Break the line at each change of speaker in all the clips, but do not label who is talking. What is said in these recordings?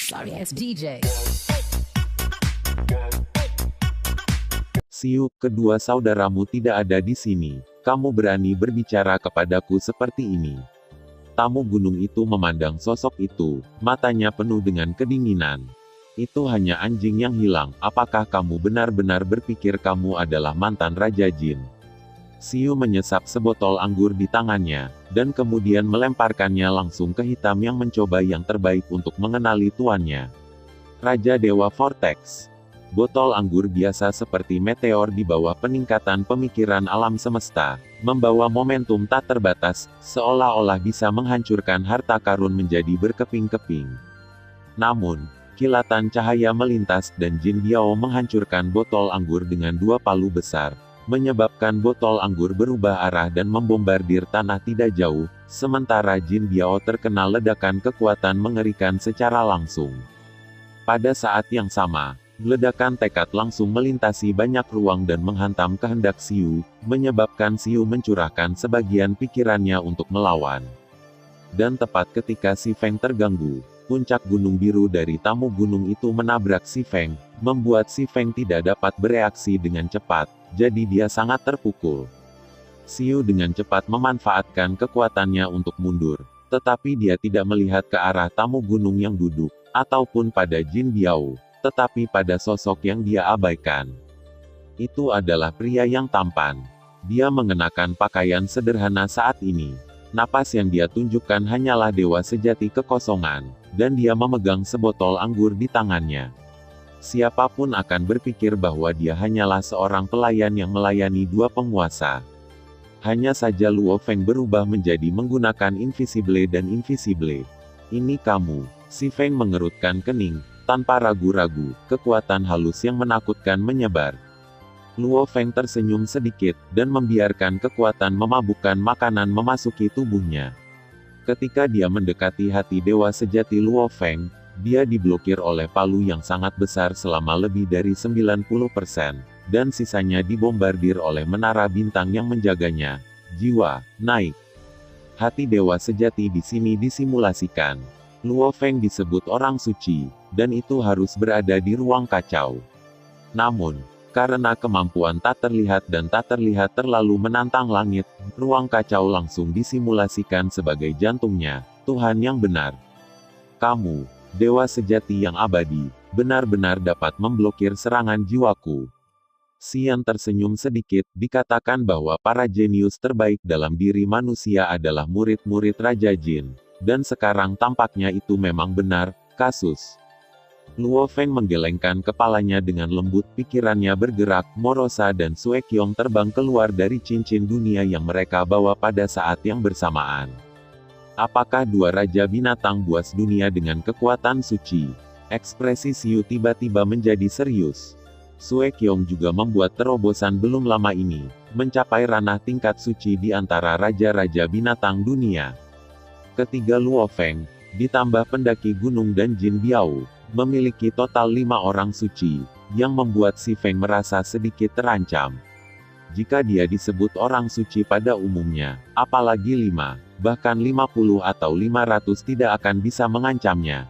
Sorry ass DJ.
Siu, kedua saudaramu tidak ada di sini. Kamu berani berbicara kepadaku seperti ini. Tamu gunung itu memandang sosok itu, matanya penuh dengan kedinginan. Itu hanya anjing yang hilang, apakah kamu benar-benar berpikir kamu adalah mantan Raja Jin? Siu menyesap sebotol anggur di tangannya, dan kemudian melemparkannya langsung ke hitam yang mencoba yang terbaik untuk mengenali tuannya. Raja Dewa Vortex. Botol anggur biasa seperti meteor di bawah peningkatan pemikiran alam semesta, membawa momentum tak terbatas, seolah-olah bisa menghancurkan harta karun menjadi berkeping-keping. Namun, kilatan cahaya melintas dan Jin Biao menghancurkan botol anggur dengan dua palu besar, menyebabkan botol anggur berubah arah dan membombardir tanah tidak jauh, sementara Jin Biao terkena ledakan kekuatan mengerikan secara langsung. Pada saat yang sama, ledakan tekad langsung melintasi banyak ruang dan menghantam kehendak Siu, menyebabkan Siu mencurahkan sebagian pikirannya untuk melawan. Dan tepat ketika Si Feng terganggu, puncak gunung biru dari tamu gunung itu menabrak Si Feng, membuat Si Feng tidak dapat bereaksi dengan cepat, jadi dia sangat terpukul. Siu dengan cepat memanfaatkan kekuatannya untuk mundur, tetapi dia tidak melihat ke arah tamu gunung yang duduk, ataupun pada Jin Biao, tetapi pada sosok yang dia abaikan. Itu adalah pria yang tampan. Dia mengenakan pakaian sederhana saat ini. Napas yang dia tunjukkan hanyalah dewa sejati kekosongan, dan dia memegang sebotol anggur di tangannya. Siapapun akan berpikir bahwa dia hanyalah seorang pelayan yang melayani dua penguasa. Hanya saja Luo Feng berubah menjadi menggunakan Invisible dan Invisible. Ini kamu. Si Feng mengerutkan kening. Tanpa ragu-ragu, kekuatan halus yang menakutkan menyebar. Luo Feng tersenyum sedikit, dan membiarkan kekuatan memabukkan makanan memasuki tubuhnya. Ketika dia mendekati hati dewa sejati Luo Feng, dia diblokir oleh palu yang sangat besar selama lebih dari 90%, dan sisanya dibombardir oleh menara bintang yang menjaganya. Jiwa, naik. Hati dewa sejati di sini disimulasikan. Luo Feng disebut orang suci, dan itu harus berada di ruang kacau. Namun, karena kemampuan tak terlihat dan tak terlihat terlalu menantang langit, ruang kacau langsung disimulasikan sebagai jantungnya, Tuhan yang benar. Kamu, dewa sejati yang abadi, benar-benar dapat memblokir serangan jiwaku. Xian tersenyum sedikit, dikatakan bahwa para jenius terbaik dalam diri manusia adalah murid-murid Raja Jin. Dan sekarang tampaknya itu memang benar, kasus. Luo Feng menggelengkan kepalanya dengan lembut, pikirannya bergerak, Morosa dan Sue Qiong terbang keluar dari cincin dunia yang mereka bawa pada saat yang bersamaan. Apakah dua raja binatang buas dunia dengan kekuatan suci? Ekspresi Siu tiba-tiba menjadi serius. Sue Qiong juga membuat terobosan belum lama ini, mencapai ranah tingkat suci di antara raja-raja binatang dunia. Ketiga Luo Feng, ditambah pendaki gunung dan Jin Biao, memiliki total 5 orang suci, yang membuat Si Feng merasa sedikit terancam. Jika dia disebut orang suci pada umumnya, apalagi 5, bahkan 50 atau 500 tidak akan bisa mengancamnya.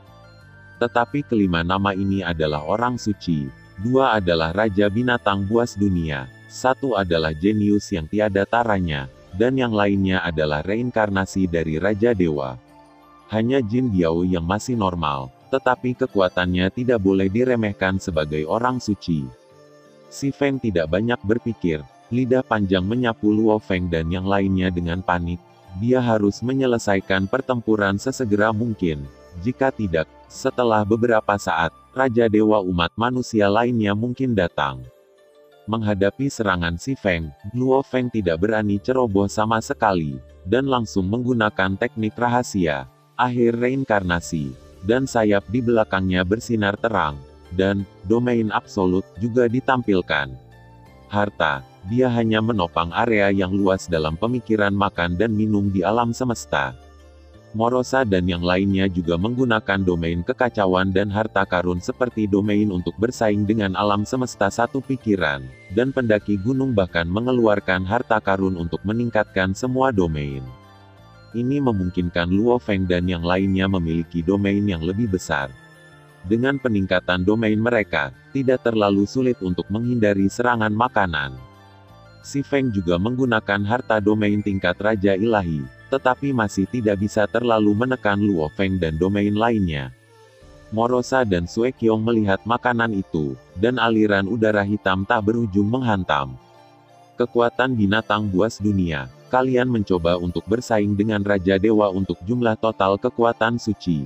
Tetapi kelima nama ini adalah orang suci, 2 adalah raja binatang buas dunia, 1 adalah jenius yang tiada taranya, dan yang lainnya adalah reinkarnasi dari Raja Dewa. Hanya Jin Biao yang masih normal, tetapi kekuatannya tidak boleh diremehkan sebagai orang suci. Si Feng tidak banyak berpikir, lidah panjang menyapu Luo Feng dan yang lainnya dengan panik. Dia harus menyelesaikan pertempuran sesegera mungkin. Jika tidak, setelah beberapa saat, Raja Dewa umat manusia lainnya mungkin datang. Menghadapi serangan Si Feng, Luo Feng tidak berani ceroboh sama sekali, dan langsung menggunakan teknik rahasia, akhir reinkarnasi, dan sayap di belakangnya bersinar terang, dan domain absolut juga ditampilkan. Harta, dia hanya menopang area yang luas dalam pemikiran makan dan minum di alam semesta. Morosa dan yang lainnya juga menggunakan domain kekacauan dan harta karun seperti domain untuk bersaing dengan alam semesta satu pikiran, dan pendaki gunung bahkan mengeluarkan harta karun untuk meningkatkan semua domain. Ini memungkinkan Luo Feng dan yang lainnya memiliki domain yang lebih besar. Dengan peningkatan domain mereka, tidak terlalu sulit untuk menghindari serangan makanan. Si Feng juga menggunakan harta domain tingkat Raja Ilahi, tetapi masih tidak bisa terlalu menekan Luo Feng dan domain lainnya. Morosa dan Sue Qiong melihat makanan itu, dan aliran udara hitam tak berujung menghantam. Kekuatan binatang buas dunia, kalian mencoba untuk bersaing dengan Raja Dewa untuk jumlah total kekuatan suci.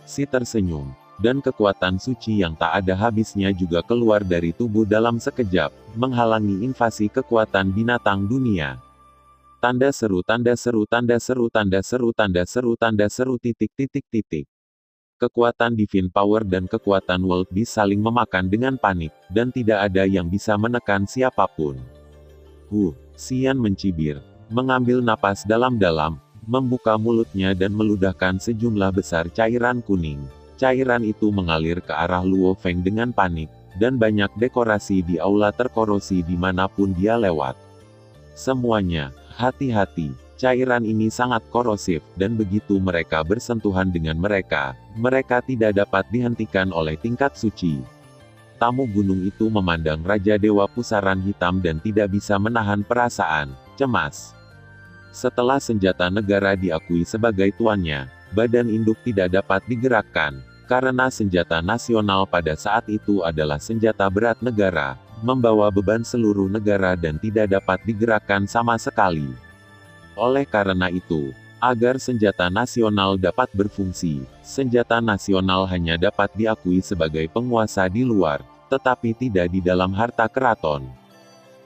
Si tersenyum, dan kekuatan suci yang tak ada habisnya juga keluar dari tubuh dalam sekejap, menghalangi invasi kekuatan binatang dunia. Tanda seru tanda seru tanda seru tanda seru tanda seru tanda seru titik titik titik. Kekuatan Divine Power dan kekuatan World Beast saling memakan dengan panik, dan tidak ada yang bisa menekan siapapun. Xian mencibir, mengambil napas dalam-dalam, membuka mulutnya dan meludahkan sejumlah besar cairan kuning. Cairan itu mengalir ke arah Luo Feng dengan panik, dan banyak dekorasi di aula terkorosi dimanapun dia lewat. Semuanya, hati-hati, cairan ini sangat korosif, dan begitu mereka bersentuhan dengan mereka, mereka tidak dapat dihentikan oleh tingkat suci. Tamu gunung itu memandang Raja Dewa Pusaran Hitam dan tidak bisa menahan perasaan cemas. Setelah senjata negara diakui sebagai tuannya, badan induk tidak dapat digerakkan, karena senjata nasional pada saat itu adalah senjata berat negara, membawa beban seluruh negara dan tidak dapat digerakkan sama sekali. Oleh karena itu, agar senjata nasional dapat berfungsi, senjata nasional hanya dapat diakui sebagai penguasa di luar, tetapi tidak di dalam harta keraton.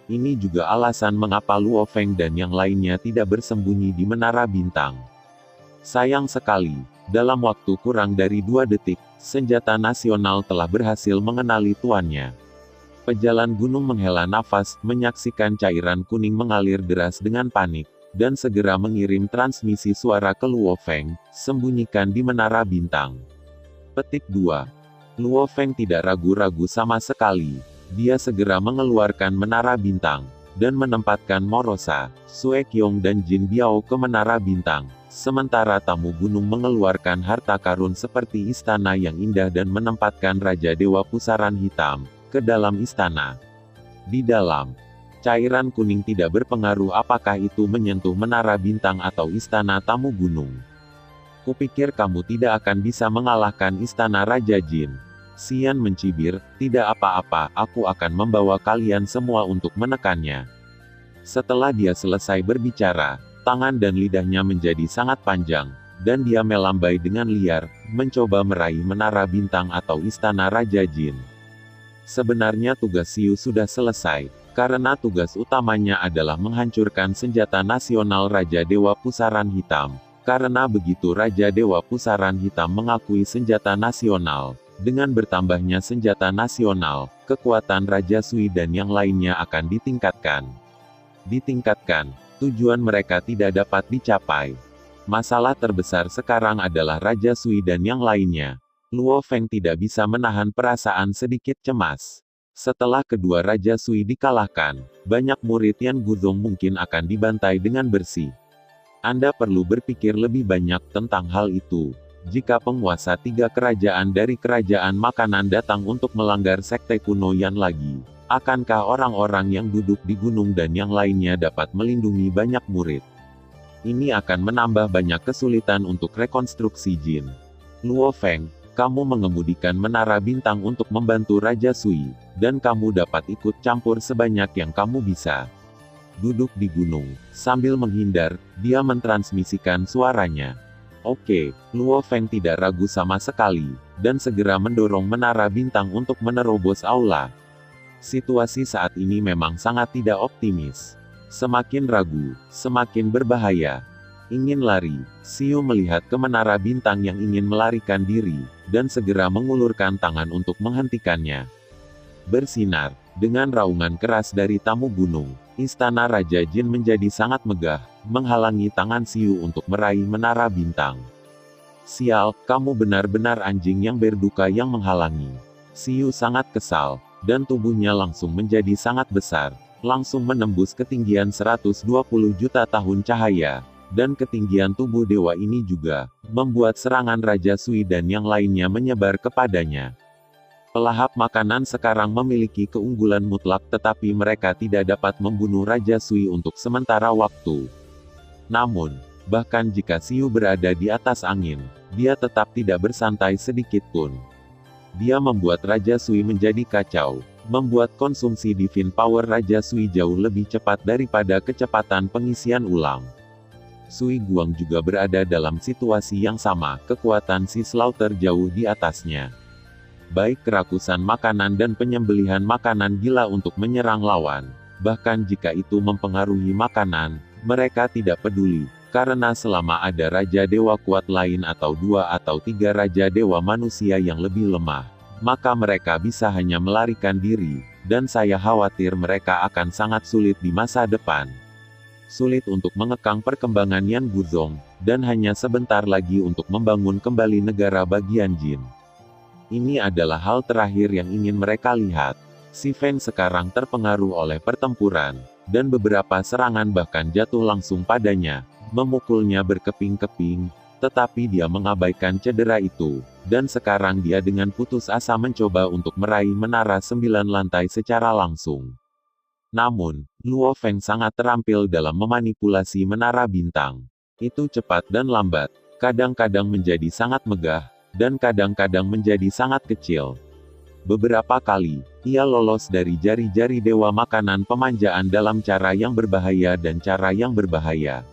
Ini juga alasan mengapa Luo Feng dan yang lainnya tidak bersembunyi di Menara Bintang. Sayang sekali, dalam waktu kurang dari 2 detik, senjata nasional telah berhasil mengenali tuannya. Pejalan gunung menghela nafas, menyaksikan cairan kuning mengalir deras dengan panik, dan segera mengirim transmisi suara ke Luo Feng, sembunyikan di Menara Bintang. Petik 2. Luo Feng tidak ragu-ragu sama sekali. Dia segera mengeluarkan Menara Bintang, dan menempatkan Morosa, Sue Qiong dan Jin Biao ke Menara Bintang, sementara tamu gunung mengeluarkan harta karun seperti istana yang indah dan menempatkan Raja Dewa Pusaran Hitam ke dalam istana. Di dalam, cairan kuning tidak berpengaruh apakah itu menyentuh Menara Bintang atau istana tamu gunung. Kupikir kamu tidak akan bisa mengalahkan istana Raja Jin. Xian mencibir, tidak apa-apa, aku akan membawa kalian semua untuk menekannya. Setelah dia selesai berbicara, tangan dan lidahnya menjadi sangat panjang, dan dia melambai dengan liar, mencoba meraih Menara Bintang atau istana Raja Jin. Sebenarnya tugas Xiu sudah selesai, karena tugas utamanya adalah menghancurkan senjata nasional Raja Dewa Pusaran Hitam. Karena begitu Raja Dewa Pusaran Hitam mengakui senjata nasional, dengan bertambahnya senjata nasional, kekuatan Raja Sui dan yang lainnya akan ditingkatkan. Tujuan mereka tidak dapat dicapai. Masalah terbesar sekarang adalah Raja Sui dan yang lainnya. Luo Feng tidak bisa menahan perasaan sedikit cemas. Setelah kedua Raja Sui dikalahkan, banyak murid Yan Guzong mungkin akan dibantai dengan bersih. Anda perlu berpikir lebih banyak tentang hal itu. Jika penguasa 3 kerajaan dari kerajaan makanan datang untuk melanggar sekte kuno Yan lagi, akankah orang-orang yang duduk di gunung dan yang lainnya dapat melindungi banyak murid? Ini akan menambah banyak kesulitan untuk rekonstruksi Jin. Luo Feng, kamu mengemudikan Menara Bintang untuk membantu Raja Sui, dan kamu dapat ikut campur sebanyak yang kamu bisa. Duduk di gunung, sambil menghindar, dia mentransmisikan suaranya. Oke, Luo Feng tidak ragu sama sekali, dan segera mendorong Menara Bintang untuk menerobos aula. Situasi saat ini memang sangat tidak optimis. Semakin ragu, semakin berbahaya. Ingin lari, Xiu melihat ke Menara Bintang yang ingin melarikan diri, dan segera mengulurkan tangan untuk menghentikannya. Bersinar, dengan raungan keras dari tamu gunung, istana Raja Jin menjadi sangat megah, menghalangi tangan Xiu untuk meraih Menara Bintang. Sial, kamu benar-benar anjing yang berduka yang menghalangi. Xiu sangat kesal, dan tubuhnya langsung menjadi sangat besar, langsung menembus ketinggian 120 juta tahun cahaya, dan ketinggian tubuh dewa ini juga membuat serangan Raja Sui dan yang lainnya menyebar kepadanya. Pelahap makanan sekarang memiliki keunggulan mutlak tetapi mereka tidak dapat membunuh Raja Sui untuk sementara waktu. Namun, bahkan jika Siu berada di atas angin, dia tetap tidak bersantai sedikit pun. Dia membuat Raja Sui menjadi kacau, membuat konsumsi Divine Power Raja Sui jauh lebih cepat daripada kecepatan pengisian ulang. Sui Guang juga berada dalam situasi yang sama, kekuatan si Slaughter jauh di atasnya. Baik kerakusan makanan dan penyembelihan makanan gila untuk menyerang lawan. Bahkan jika itu mempengaruhi makanan, mereka tidak peduli, karena selama ada Raja Dewa kuat lain atau 2 atau 3 Raja Dewa manusia yang lebih lemah, maka mereka bisa hanya melarikan diri, dan saya khawatir mereka akan sangat sulit di masa depan. Sulit untuk mengekang perkembangan Yan Guzong, dan hanya sebentar lagi untuk membangun kembali negara bagian Jin. Ini adalah hal terakhir yang ingin mereka lihat. Si Feng sekarang terpengaruh oleh pertempuran, dan beberapa serangan bahkan jatuh langsung padanya, memukulnya berkeping-keping, tetapi dia mengabaikan cedera itu, dan sekarang dia dengan putus asa mencoba untuk meraih menara 9 lantai secara langsung. Namun, Luo Feng sangat terampil dalam memanipulasi menara bintang. Itu cepat dan lambat, kadang-kadang menjadi sangat megah, dan kadang-kadang menjadi sangat kecil. Beberapa kali, ia lolos dari jari-jari dewa makanan pemanjaan dalam cara yang berbahaya dan cara yang berbahaya.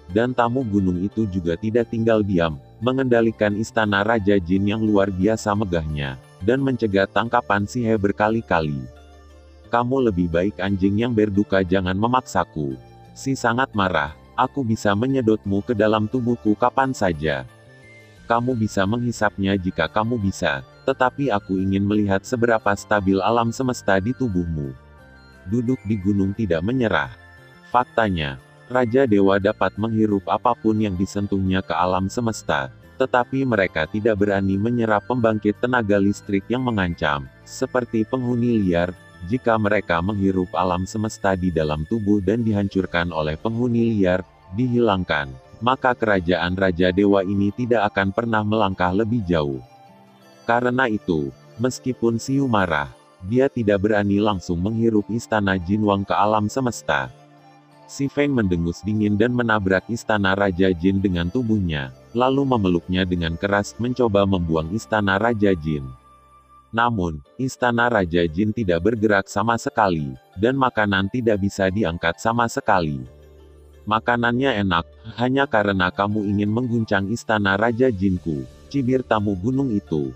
Dan tamu gunung itu juga tidak tinggal diam, mengendalikan istana Raja Jin yang luar biasa megahnya, dan mencegat tangkapan si He berkali-kali. Kamu lebih baik anjing yang berduka jangan memaksaku. Si sangat marah, aku bisa menyedotmu ke dalam tubuhku kapan saja. Kamu bisa menghisapnya jika kamu bisa, tetapi aku ingin melihat seberapa stabil alam semesta di tubuhmu. Duduk di gunung tidak menyerah. Faktanya, Raja Dewa dapat menghirup apapun yang disentuhnya ke alam semesta, tetapi mereka tidak berani menyerap pembangkit tenaga listrik yang mengancam, seperti penghuni liar. Jika mereka menghirup alam semesta di dalam tubuh dan dihancurkan oleh penghuni liar, dihilangkan, maka kerajaan Raja Dewa ini tidak akan pernah melangkah lebih jauh. Karena itu, meskipun Siu marah, dia tidak berani langsung menghirup istana Jinwang ke alam semesta. Si Feng mendengus dingin dan menabrak istana Raja Jin dengan tubuhnya, lalu memeluknya dengan keras mencoba membuang istana Raja Jin. Namun, istana Raja Jin tidak bergerak sama sekali, dan makanan tidak bisa diangkat sama sekali. Makanannya enak, hanya karena kamu ingin mengguncang istana Raja Jinku, cibir tamu gunung itu.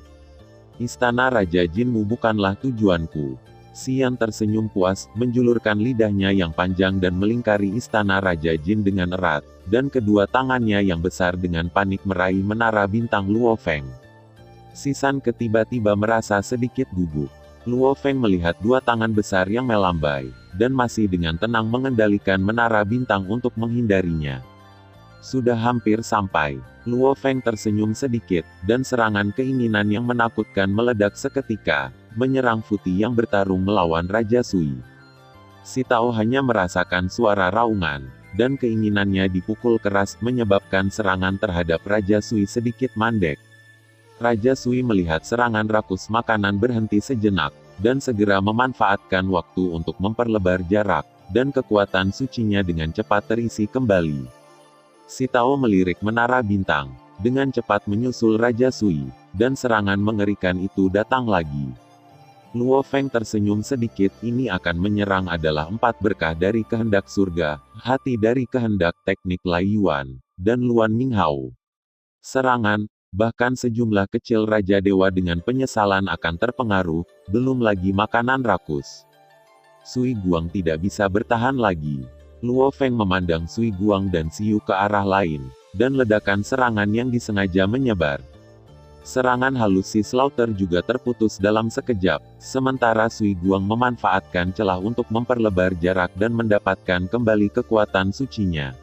Istana Raja Jinmu bukanlah tujuanku. Xian tersenyum puas, menjulurkan lidahnya yang panjang dan melingkari istana Raja Jin dengan erat, dan kedua tangannya yang besar dengan panik meraih menara bintang Luo Feng. Si San tiba-tiba merasa sedikit gugup. Luo Feng melihat dua tangan besar yang melambai, dan masih dengan tenang mengendalikan menara bintang untuk menghindarinya. Sudah hampir sampai. Luo Feng tersenyum sedikit, dan serangan keinginan yang menakutkan meledak seketika, menyerang Futi yang bertarung melawan Raja Sui. Si Tao hanya merasakan suara raungan, dan keinginannya dipukul keras menyebabkan serangan terhadap Raja Sui sedikit mandek. Raja Sui melihat serangan rakus makanan berhenti sejenak, dan segera memanfaatkan waktu untuk memperlebar jarak, dan kekuatan sucinya dengan cepat terisi kembali. Si Tao melirik menara bintang, dengan cepat menyusul Raja Sui, dan serangan mengerikan itu datang lagi. Luo Feng tersenyum sedikit, ini akan menyerang adalah 4 berkah dari kehendak surga, hati dari kehendak teknik Lai Yuan, dan Luan Minghao. Serangan, bahkan sejumlah kecil Raja Dewa dengan penyesalan akan terpengaruh, belum lagi makanan rakus. Sui Guang tidak bisa bertahan lagi. Luo Feng memandang Sui Guang dan Siu ke arah lain, dan ledakan serangan yang disengaja menyebar. Serangan halus si Slaughter juga terputus dalam sekejap, sementara Sui Guang memanfaatkan celah untuk memperlebar jarak dan mendapatkan kembali kekuatan sucinya.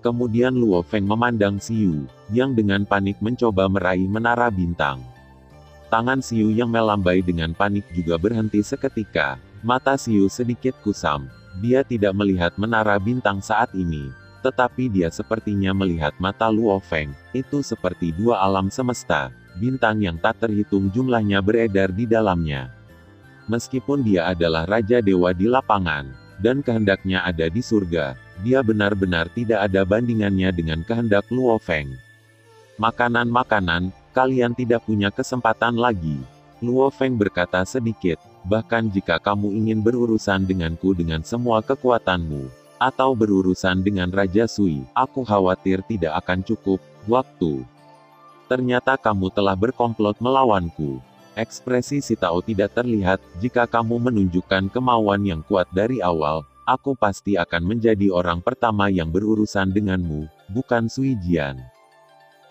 Kemudian Luo Feng memandang Siu, yang dengan panik mencoba meraih menara bintang. Tangan Siu yang melambai dengan panik juga berhenti seketika, mata Siu sedikit kusam, dia tidak melihat menara bintang saat ini. Tetapi dia sepertinya melihat mata Luo Feng, itu seperti dua alam semesta, bintang yang tak terhitung jumlahnya beredar di dalamnya. Meskipun dia adalah Raja Dewa di lapangan, dan kehendaknya ada di surga, dia benar-benar tidak ada bandingannya dengan kehendak Luo Feng. Makanan-makanan, kalian tidak punya kesempatan lagi. Luo Feng berkata sedikit, bahkan jika kamu ingin berurusan denganku dengan semua kekuatanmu, atau berurusan dengan Raja Sui, aku khawatir tidak akan cukup waktu. Ternyata kamu telah berkomplot melawanku. Ekspresi si Tao tidak terlihat. Jika kamu menunjukkan kemauan yang kuat dari awal, aku pasti akan menjadi orang pertama yang berurusan denganmu, bukan Sui Jian.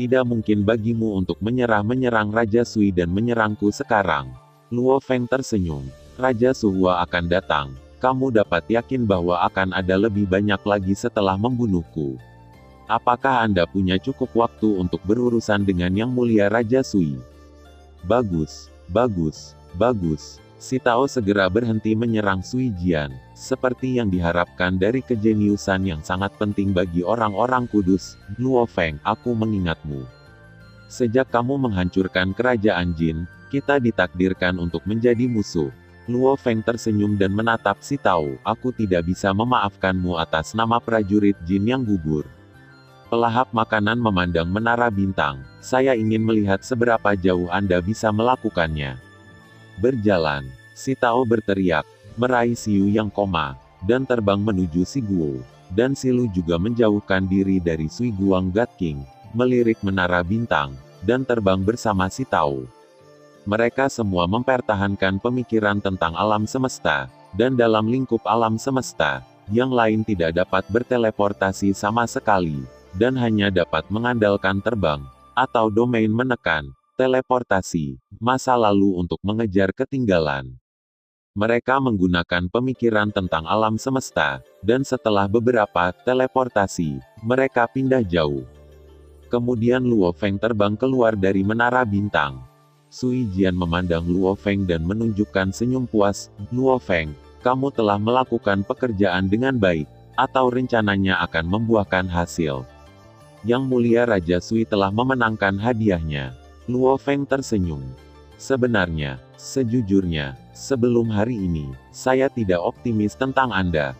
Tidak mungkin bagimu untuk menyerang Raja Sui dan menyerangku sekarang. Luo Feng tersenyum. Raja Suhua akan datang. Kamu dapat yakin bahwa akan ada lebih banyak lagi setelah membunuhku. Apakah Anda punya cukup waktu untuk berurusan dengan Yang Mulia Raja Sui? Bagus, bagus, bagus. Si Tao segera berhenti menyerang Sui Jian, seperti yang diharapkan dari kejeniusan yang sangat penting bagi orang-orang kudus. Luo Feng, aku mengingatmu. Sejak kamu menghancurkan kerajaan Jin, kita ditakdirkan untuk menjadi musuh. Luo Feng tersenyum dan menatap si Tao. Aku tidak bisa memaafkanmu atas nama prajurit Jin yang gugur. Pelahap makanan memandang menara bintang. Saya ingin melihat seberapa jauh Anda bisa melakukannya. Berjalan. Si Tao berteriak, meraih Siu yang koma, dan terbang menuju si Guo. Dan si Lu juga menjauhkan diri dari Sui Guang God King, melirik menara bintang, dan terbang bersama si Tao. Mereka semua mempertahankan pemikiran tentang alam semesta, dan dalam lingkup alam semesta, yang lain tidak dapat berteleportasi sama sekali, dan hanya dapat mengandalkan terbang, atau domain menekan, teleportasi, masa lalu untuk mengejar ketinggalan. Mereka menggunakan pemikiran tentang alam semesta, dan setelah beberapa teleportasi, mereka pindah jauh. Kemudian Luo Feng terbang keluar dari menara bintang. Sui Jian memandang Luo Feng dan menunjukkan senyum puas. Luo Feng, kamu telah melakukan pekerjaan dengan baik, atau rencananya akan membuahkan hasil. Yang Mulia Raja Sui telah memenangkan hadiahnya. Luo Feng tersenyum. Sebenarnya, sejujurnya, sebelum hari ini, saya tidak optimis tentang Anda.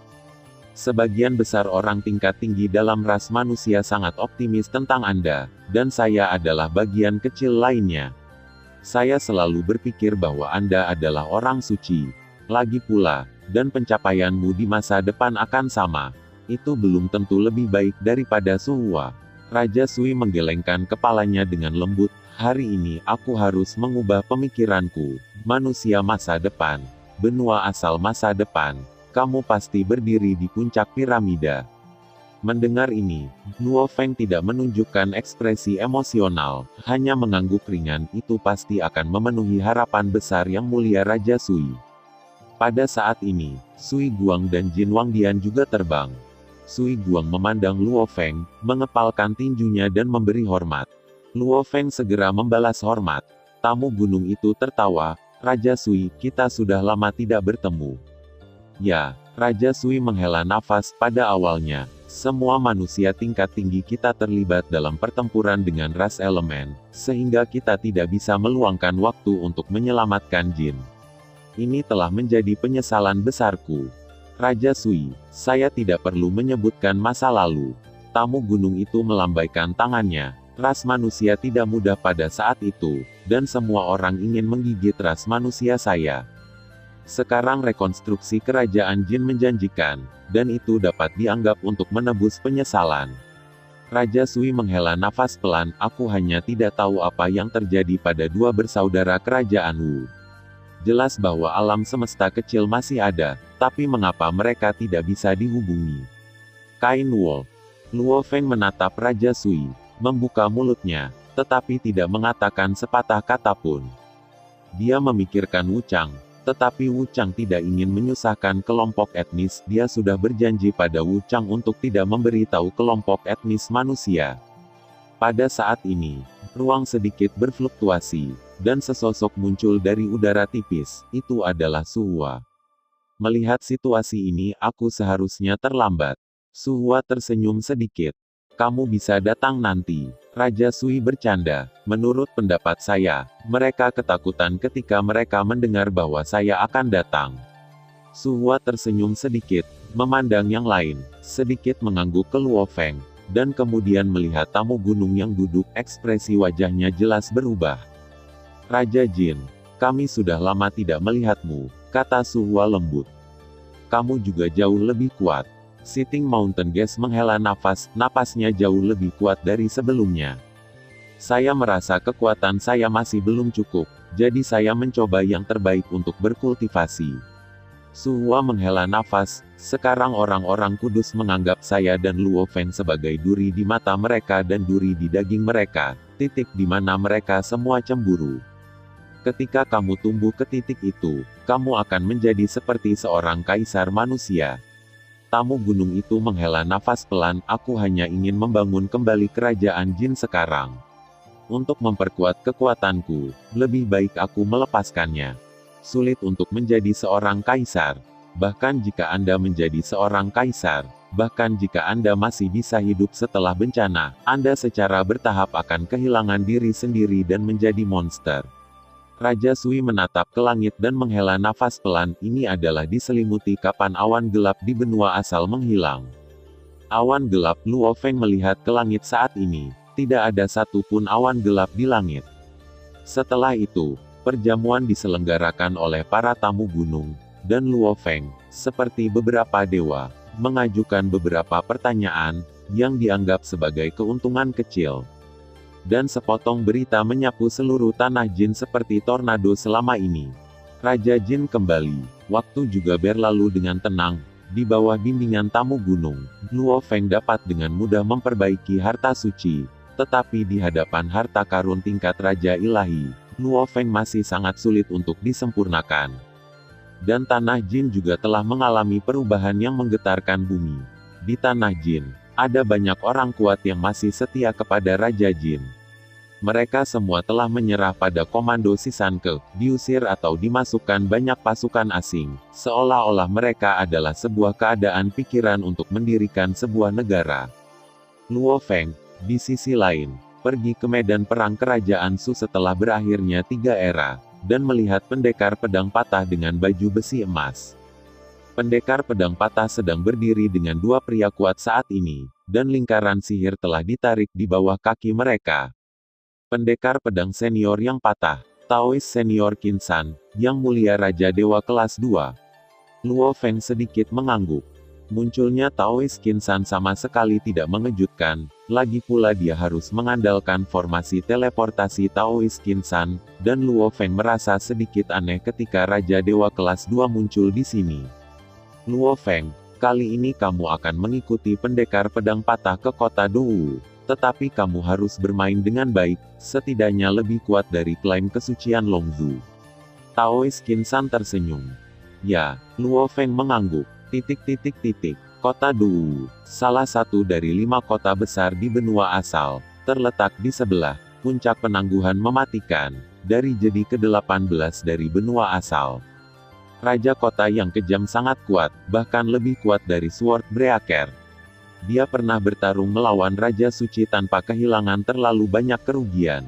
Sebagian besar orang tingkat tinggi dalam ras manusia sangat optimis tentang Anda, dan saya adalah bagian kecil lainnya. Saya selalu berpikir bahwa Anda adalah orang suci. Lagi pula, dan pencapaianmu di masa depan akan sama. Itu belum tentu lebih baik daripada Suhua. Raja Sui menggelengkan kepalanya dengan lembut. Hari ini aku harus mengubah pemikiranku. Manusia masa depan. Benua asal masa depan. Kamu pasti berdiri di puncak piramida. Mendengar ini, Luo Feng tidak menunjukkan ekspresi emosional, hanya mengangguk ringan. Itu pasti akan memenuhi harapan besar Yang Mulia Raja Sui. Pada saat ini, Sui Guang dan Jin Wangdian juga terbang. Sui Guang memandang Luo Feng, mengepalkan tinjunya dan memberi hormat. Luo Feng segera membalas hormat. Tamu gunung itu tertawa, Raja Sui, kita sudah lama tidak bertemu. Ya, Raja Sui menghela nafas. Pada awalnya, semua manusia tingkat tinggi kita terlibat dalam pertempuran dengan ras elemen, sehingga kita tidak bisa meluangkan waktu untuk menyelamatkan Jin. Ini telah menjadi penyesalan besarku. Raja Sui, saya tidak perlu menyebutkan masa lalu. Tamu gunung itu melambaikan tangannya. Ras manusia tidak mudah pada saat itu, dan semua orang ingin menggigit ras manusia saya. Sekarang rekonstruksi kerajaan Jin menjanjikan, dan itu dapat dianggap untuk menebus penyesalan. Raja Sui menghela nafas pelan, aku hanya tidak tahu apa yang terjadi pada dua bersaudara kerajaan Wu. Jelas bahwa alam semesta kecil masih ada, tapi mengapa mereka tidak bisa dihubungi? Kain Wolf. Luo Feng menatap Raja Sui, membuka mulutnya, tetapi tidak mengatakan sepatah kata pun. Dia memikirkan Wu Chang. Tetapi Wu Chang tidak ingin menyusahkan kelompok etnis. Dia sudah berjanji pada Wu Chang untuk tidak memberitahu kelompok etnis manusia. Pada saat ini, ruang sedikit berfluktuasi, dan sesosok muncul dari udara tipis. Itu adalah Suhua. Melihat situasi ini, aku seharusnya terlambat. Su Hua tersenyum sedikit. Kamu bisa datang nanti. Raja Sui bercanda. Menurut pendapat saya, mereka ketakutan ketika mereka mendengar bahwa saya akan datang. Su Hua tersenyum sedikit, memandang yang lain, sedikit mengangguk ke Luo Feng, dan kemudian melihat tamu gunung yang duduk, ekspresi wajahnya jelas berubah. Raja Jin, kami sudah lama tidak melihatmu, kata Su Hua lembut. Kamu juga jauh lebih kuat. Sitting Mountain Guest menghela nafas, napasnya jauh lebih kuat dari sebelumnya. Saya merasa kekuatan saya masih belum cukup, jadi saya mencoba yang terbaik untuk berkultivasi. Su Hua menghela nafas, sekarang orang-orang kudus menganggap saya dan Luo Feng sebagai duri di mata mereka dan duri di daging mereka, titik di mana mereka semua cemburu. Ketika kamu tumbuh ke titik itu, kamu akan menjadi seperti seorang kaisar manusia. Tamu gunung itu menghela nafas pelan, aku hanya ingin membangun kembali kerajaan Jin sekarang. Untuk memperkuat kekuatanku, lebih baik aku melepaskannya. Sulit untuk menjadi seorang kaisar. Bahkan jika Anda menjadi seorang kaisar, bahkan jika Anda masih bisa hidup setelah bencana, Anda secara bertahap akan kehilangan diri sendiri dan menjadi monster. Raja Sui menatap ke langit dan menghela nafas pelan, ini adalah diselimuti kapan awan gelap di benua asal menghilang. Awan gelap, Luo Feng melihat ke langit saat ini, tidak ada satupun awan gelap di langit. Setelah itu, perjamuan diselenggarakan oleh para tamu gunung, dan Luo Feng, seperti beberapa dewa, mengajukan beberapa pertanyaan, yang dianggap sebagai keuntungan kecil. Dan sepotong berita menyapu seluruh tanah Jin seperti tornado selama ini. Raja Jin kembali. Waktu juga berlalu dengan tenang. Di bawah bimbingan tamu gunung, Luo Feng dapat dengan mudah memperbaiki harta suci. Tetapi di hadapan harta karun tingkat Raja Ilahi, Luo Feng masih sangat sulit untuk disempurnakan. Dan tanah Jin juga telah mengalami perubahan yang menggetarkan bumi. Di tanah Jin, ada banyak orang kuat yang masih setia kepada Raja Jin. Mereka semua telah menyerah pada komando Sisanke, diusir atau dimasukkan banyak pasukan asing, seolah-olah mereka adalah sebuah keadaan pikiran untuk mendirikan sebuah negara. Luo Feng, di sisi lain, pergi ke medan perang kerajaan Su setelah berakhirnya 3 era, dan melihat pendekar pedang patah dengan baju besi emas. Pendekar pedang patah sedang berdiri dengan 2 pria kuat saat ini, dan lingkaran sihir telah ditarik di bawah kaki mereka. Pendekar pedang senior yang patah, Taois senior Qin San, yang mulia Raja Dewa kelas 2. Luo Feng sedikit mengangguk. Munculnya Taois Qin San sama sekali tidak mengejutkan, lagi pula dia harus mengandalkan formasi teleportasi Taois Qin San, dan Luo Feng merasa sedikit aneh ketika Raja Dewa kelas 2 muncul di sini. Luo Feng, kali ini kamu akan mengikuti pendekar pedang patah ke kota Dou. Tetapi kamu harus bermain dengan baik, setidaknya lebih kuat dari klaim kesucian Longzhu. Taois Qin San tersenyum. Ya, Luo Feng mengangguk. Kota Dou, salah satu dari 5 kota besar di benua asal, terletak di sebelah puncak penangguhan mematikan, dari jadi ke-18 dari benua asal. Raja kota yang kejam sangat kuat, bahkan lebih kuat dari Sword Breaker. Dia pernah bertarung melawan Raja Suci tanpa kehilangan terlalu banyak kerugian.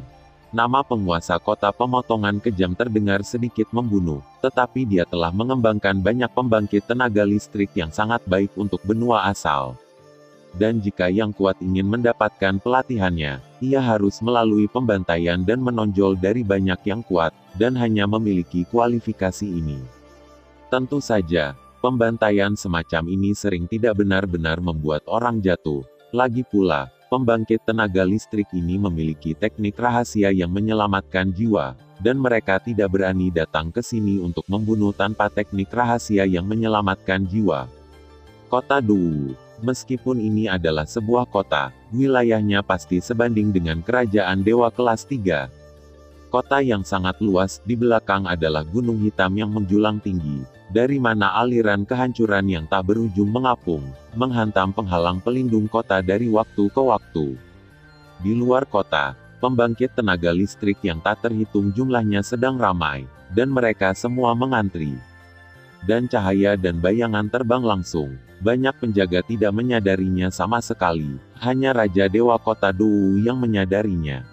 Nama penguasa kota pemotongan kejam terdengar sedikit membunuh, tetapi dia telah mengembangkan banyak pembangkit tenaga listrik yang sangat baik untuk benua asal. Dan jika yang kuat ingin mendapatkan pelatihannya, ia harus melalui pembantaian dan menonjol dari banyak yang kuat, dan hanya memiliki kualifikasi ini. Tentu saja, pembantaian semacam ini sering tidak benar-benar membuat orang jatuh. Lagi pula, pembangkit tenaga listrik ini memiliki teknik rahasia yang menyelamatkan jiwa, dan mereka tidak berani datang ke sini untuk membunuh tanpa teknik rahasia yang menyelamatkan jiwa. Kota Dou, meskipun ini adalah sebuah kota, wilayahnya pasti sebanding dengan kerajaan dewa kelas 3. Kota yang sangat luas, di belakang adalah gunung hitam yang menjulang tinggi, dari mana aliran kehancuran yang tak berujung mengapung, menghantam penghalang pelindung kota dari waktu ke waktu. Di luar kota, pembangkit tenaga listrik yang tak terhitung jumlahnya sedang ramai, dan mereka semua mengantri. dan cahaya dan bayangan terbang langsung. Banyak penjaga tidak menyadarinya sama sekali, hanya Raja Dewa Kota Dou yang menyadarinya.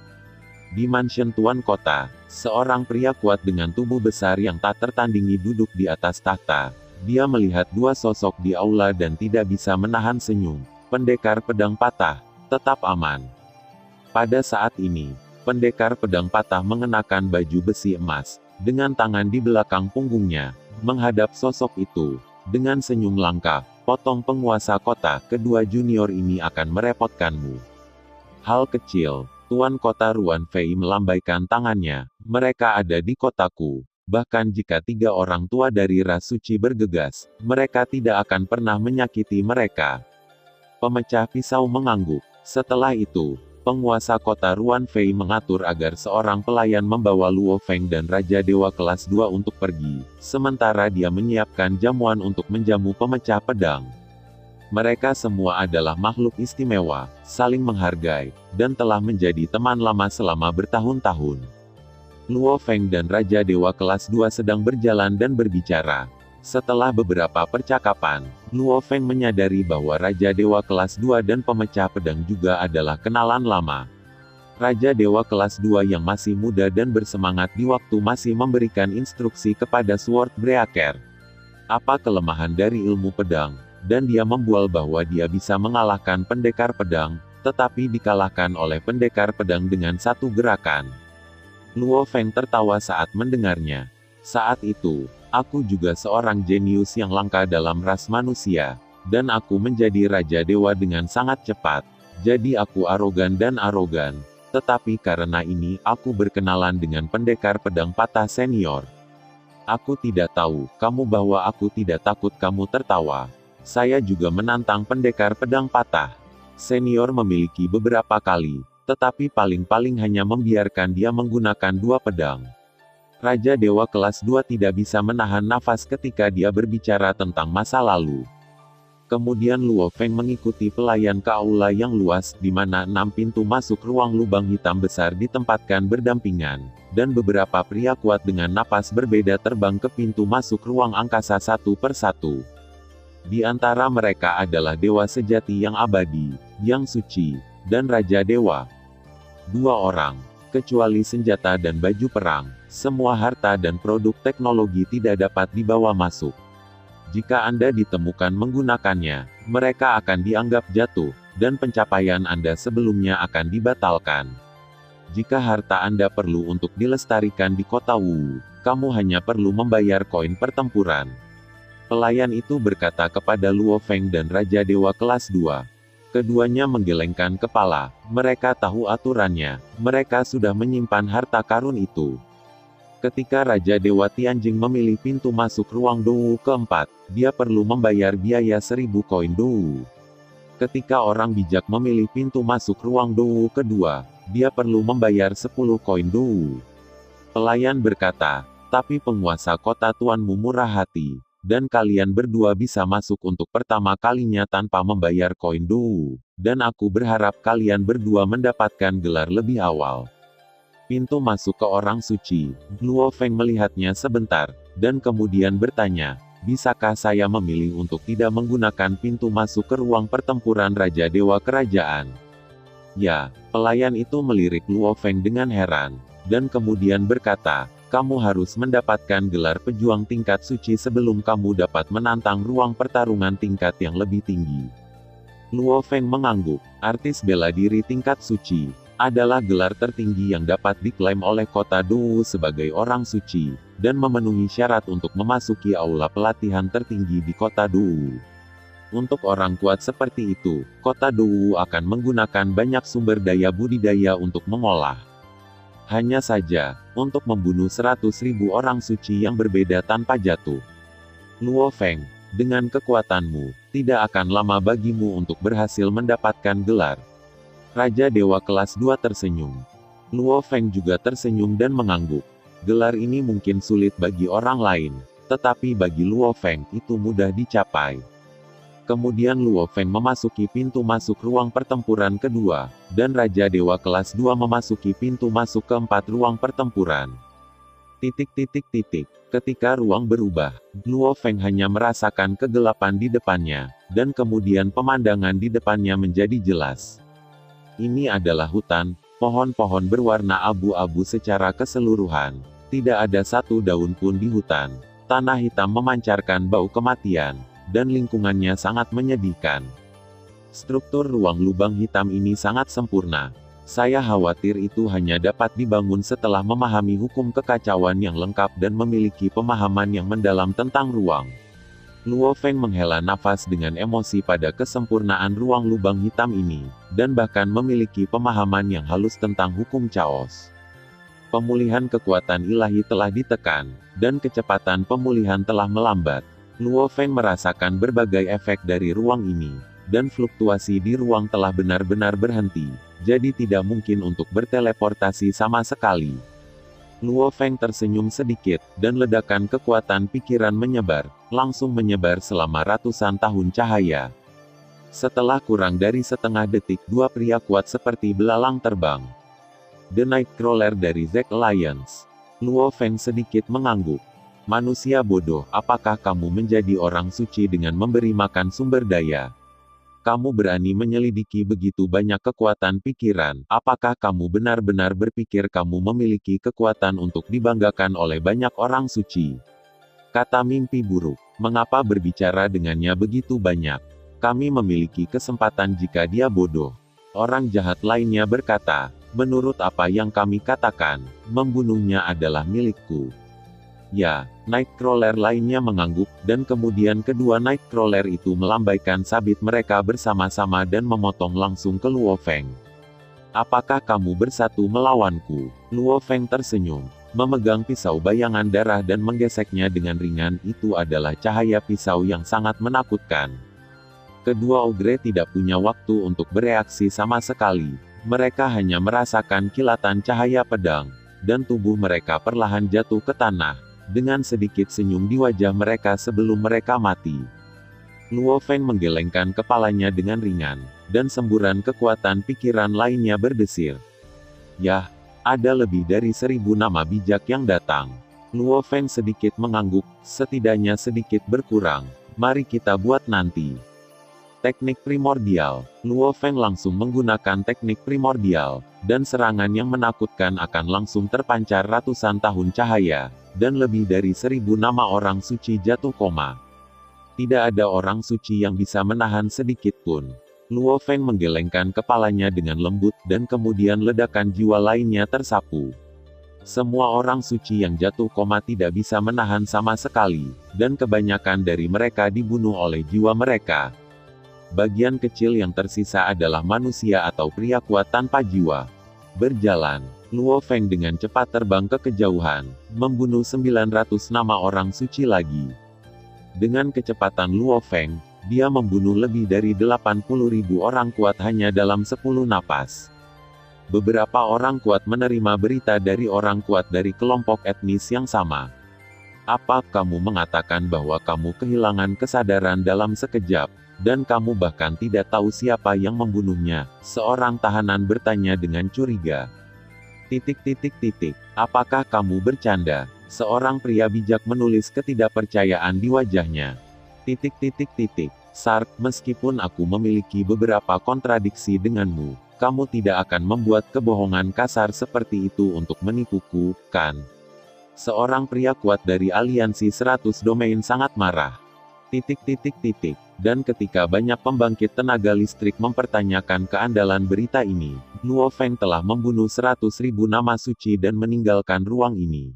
Di mansion Tuan Kota, seorang pria kuat dengan tubuh besar yang tak tertandingi duduk di atas tahta. Dia melihat dua sosok di aula dan tidak bisa menahan senyum. Pendekar pedang patah, tetap aman. Pada saat ini, pendekar pedang patah mengenakan baju besi emas, dengan tangan di belakang punggungnya, menghadap sosok itu. Dengan senyum langka, potong penguasa kota, kedua junior ini akan merepotkanmu. Hal kecil, Tuan Kota Ruan Fei melambaikan tangannya, mereka ada di kotaku. Bahkan jika 3 orang tua dari ras suci bergegas, mereka tidak akan pernah menyakiti mereka. Pemecah pisau mengangguk. Setelah itu, penguasa kota Ruan Fei mengatur agar seorang pelayan membawa Luo Feng dan Raja Dewa kelas 2 untuk pergi, sementara dia menyiapkan jamuan untuk menjamu pemecah pedang. Mereka semua adalah makhluk istimewa, saling menghargai, dan telah menjadi teman lama selama bertahun-tahun. Luo Feng dan Raja Dewa kelas 2 sedang berjalan dan berbicara. Setelah beberapa percakapan, Luo Feng menyadari bahwa Raja Dewa kelas 2 dan pemecah pedang juga adalah kenalan lama. Raja Dewa kelas 2 yang masih muda dan bersemangat di waktu masih memberikan instruksi kepada Sword Breaker. Apa kelemahan dari ilmu pedang, dan dia membual bahwa dia bisa mengalahkan pendekar pedang, tetapi dikalahkan oleh pendekar pedang dengan satu gerakan. Luo Feng tertawa saat mendengarnya. Saat itu, aku juga seorang jenius yang langka dalam ras manusia, dan aku menjadi Raja Dewa dengan sangat cepat. Jadi aku arogan dan arogan, tetapi karena ini aku berkenalan dengan pendekar pedang patah senior. Aku tidak tahu, kamu bahwa aku tidak takut kamu tertawa. Saya juga menantang pendekar pedang patah senior memiliki beberapa kali, tetapi paling-paling hanya membiarkan dia menggunakan 2 pedang. Raja Dewa kelas 2 tidak bisa menahan nafas ketika dia berbicara tentang masa lalu. Kemudian Luo Feng mengikuti pelayan ke aula yang luas, di mana 6 pintu masuk ruang lubang hitam besar ditempatkan berdampingan, dan beberapa pria kuat dengan napas berbeda terbang ke pintu masuk ruang angkasa satu persatu. Di antara mereka adalah dewa sejati yang abadi, yang suci, dan Raja Dewa. 2 orang. Kecuali senjata dan baju perang, semua harta dan produk teknologi tidak dapat dibawa masuk. Jika Anda ditemukan menggunakannya, mereka akan dianggap jatuh, dan pencapaian Anda sebelumnya akan dibatalkan. Jika harta Anda perlu untuk dilestarikan di kota Wu, kamu hanya perlu membayar koin pertempuran. Pelayan itu berkata kepada Luo Feng dan Raja Dewa kelas 2. Keduanya menggelengkan kepala, mereka tahu aturannya, mereka sudah menyimpan harta karun itu. Ketika Raja Dewa Tianjing memilih pintu masuk ruang Dou keempat, dia perlu membayar biaya 1000 koin Dou. Ketika orang bijak memilih pintu masuk ruang Dou kedua, dia perlu membayar 10 koin Dou. Pelayan berkata, tapi penguasa kota tuanmu murah hati. Dan kalian berdua bisa masuk untuk pertama kalinya tanpa membayar koin Dou, dan aku berharap kalian berdua mendapatkan gelar lebih awal. Pintu masuk ke orang suci, Luo Feng melihatnya sebentar, dan kemudian bertanya, bisakah saya memilih untuk tidak menggunakan pintu masuk ke ruang pertempuran Raja Dewa Kerajaan? Ya, pelayan itu melirik Luo Feng dengan heran, dan kemudian berkata, kamu harus mendapatkan gelar pejuang tingkat suci sebelum kamu dapat menantang ruang pertarungan tingkat yang lebih tinggi. Luo Feng mengangguk, artis bela diri tingkat suci, adalah gelar tertinggi yang dapat diklaim oleh kota Dou sebagai orang suci, dan memenuhi syarat untuk memasuki aula pelatihan tertinggi di kota Dou. Untuk orang kuat seperti itu, kota Dou akan menggunakan banyak sumber daya budidaya untuk mengolah. Hanya saja, untuk membunuh 100.000 orang suci yang berbeda tanpa jatuh. Luo Feng, dengan kekuatanmu, tidak akan lama bagimu untuk berhasil mendapatkan gelar. Raja Dewa kelas 2 tersenyum. Luo Feng juga tersenyum dan mengangguk. Gelar ini mungkin sulit bagi orang lain, tetapi bagi Luo Feng itu mudah dicapai. Kemudian Luo Feng memasuki pintu masuk ruang pertempuran kedua, dan Raja Dewa kelas 2 memasuki pintu masuk keempat ruang pertempuran. Ketika ruang berubah, Luo Feng hanya merasakan kegelapan di depannya, dan kemudian pemandangan di depannya menjadi jelas. Ini adalah hutan, pohon-pohon berwarna abu-abu secara keseluruhan. Tidak ada satu daun pun di hutan. Tanah hitam memancarkan bau kematian, dan lingkungannya sangat menyedihkan. Struktur ruang lubang hitam ini sangat sempurna. Saya khawatir itu hanya dapat dibangun setelah memahami hukum kekacauan yang lengkap dan memiliki pemahaman yang mendalam tentang ruang. Luo Feng menghela nafas dengan emosi pada kesempurnaan ruang lubang hitam ini, dan bahkan memiliki pemahaman yang halus tentang hukum chaos. Pemulihan kekuatan ilahi telah ditekan, dan kecepatan pemulihan telah melambat. Luo Feng merasakan berbagai efek dari ruang ini, dan fluktuasi di ruang telah benar-benar berhenti, jadi tidak mungkin untuk berteleportasi sama sekali. Luo Feng tersenyum sedikit, dan ledakan kekuatan pikiran menyebar, langsung menyebar selama ratusan tahun cahaya. Setelah kurang dari setengah detik, dua pria kuat seperti belalang terbang. The Nightcrawler dari Zack Alliance. Luo Feng sedikit mengangguk. Manusia bodoh, apakah kamu menjadi orang suci dengan memberi makan sumber daya? Kamu berani menyelidiki begitu banyak kekuatan pikiran, apakah kamu benar-benar berpikir kamu memiliki kekuatan untuk dibanggakan oleh banyak orang suci? Kata mimpi buruk, mengapa berbicara dengannya begitu banyak? Kami memiliki kesempatan jika dia bodoh. Orang jahat lainnya berkata, menurut apa yang kami katakan, membunuhnya adalah milikku. Ya, Nightcrawler lainnya mengangguk, dan kemudian kedua Nightcrawler itu melambaikan sabit mereka bersama-sama dan memotong langsung ke Luo Feng. Apakah kamu bersatu melawanku? Luo Feng tersenyum, memegang pisau bayangan darah dan menggeseknya dengan ringan. Itu adalah cahaya pisau yang sangat menakutkan. Kedua ogre tidak punya waktu untuk bereaksi sama sekali. Mereka hanya merasakan kilatan cahaya pedang, dan tubuh mereka perlahan jatuh ke tanah, dengan sedikit senyum di wajah mereka sebelum mereka mati. Luo Feng menggelengkan kepalanya dengan ringan, dan semburan kekuatan pikiran lainnya berdesir. Yah, ada lebih dari 1000 nama bijak yang datang. Luo Feng sedikit mengangguk, setidaknya sedikit berkurang. Mari kita buat nanti. Teknik primordial. Luo Feng langsung menggunakan teknik primordial, dan serangan yang menakutkan akan langsung terpancar ratusan tahun cahaya, dan lebih dari 1000 nama orang suci jatuh koma. Tidak ada orang suci yang bisa menahan sedikit pun. Luo Feng menggelengkan kepalanya dengan lembut, dan kemudian ledakan jiwa lainnya tersapu. Semua orang suci yang jatuh koma tidak bisa menahan sama sekali, dan kebanyakan dari mereka dibunuh oleh jiwa mereka. Bagian kecil yang tersisa adalah manusia atau pria kuat tanpa jiwa. Berjalan, Luo Feng dengan cepat terbang ke kejauhan, membunuh 900 nama orang suci lagi. Dengan kecepatan Luo Feng, dia membunuh lebih dari 80.000 orang kuat hanya dalam 10 napas. Beberapa orang kuat menerima berita dari orang kuat dari kelompok etnis yang sama. Apa kamu mengatakan bahwa kamu kehilangan kesadaran dalam sekejap, dan kamu bahkan tidak tahu siapa yang membunuhnya? Seorang tahanan bertanya dengan curiga. Apakah kamu bercanda? Seorang pria bijak menulis ketidakpercayaan di wajahnya. Sark, meskipun aku memiliki beberapa kontradiksi denganmu, kamu tidak akan membuat kebohongan kasar seperti itu untuk menipuku, kan? Seorang pria kuat dari aliansi 100 domain sangat marah. Dan ketika banyak pembangkit tenaga listrik mempertanyakan keandalan berita ini, Luo Feng telah membunuh 100.000 nama suci dan meninggalkan ruang ini.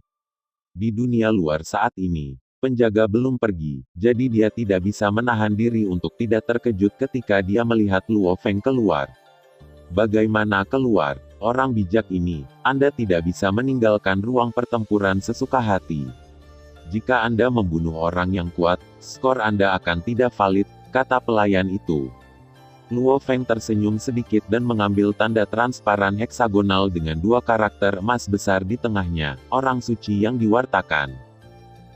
Di dunia luar saat ini, penjaga belum pergi, jadi dia tidak bisa menahan diri untuk tidak terkejut ketika dia melihat Luo Feng keluar. Bagaimana keluar? Orang bijak ini, Anda tidak bisa meninggalkan ruang pertempuran sesuka hati. Jika Anda membunuh orang yang kuat, skor Anda akan tidak valid, kata pelayan itu. Luo Feng tersenyum sedikit dan mengambil tanda transparan heksagonal dengan dua karakter emas besar di tengahnya, orang suci yang diwartakan.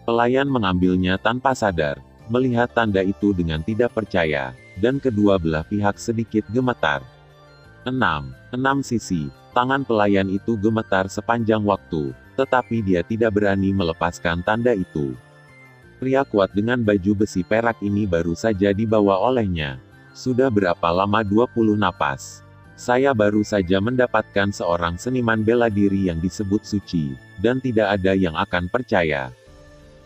Pelayan mengambilnya tanpa sadar, melihat tanda itu dengan tidak percaya, dan kedua belah pihak sedikit gemetar. 6 sisi, tangan pelayan itu gemetar sepanjang waktu, tetapi dia tidak berani melepaskan tanda itu. Pria kuat dengan baju besi perak ini baru saja dibawa olehnya. Sudah berapa lama 20 napas? Saya baru saja mendapatkan seorang seniman bela diri yang disebut suci, dan tidak ada yang akan percaya.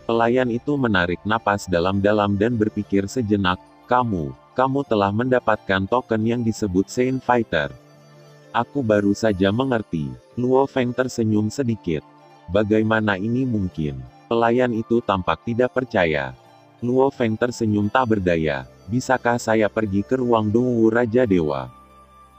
Pelayan itu menarik napas dalam-dalam dan berpikir sejenak, kamu telah mendapatkan token yang disebut Saint Fighter. Aku baru saja mengerti. Luo Feng tersenyum sedikit. Bagaimana ini mungkin? Pelayan itu tampak tidak percaya. Luo Feng tersenyum tak berdaya. Bisakah saya pergi ke ruang Dongwu Raja Dewa?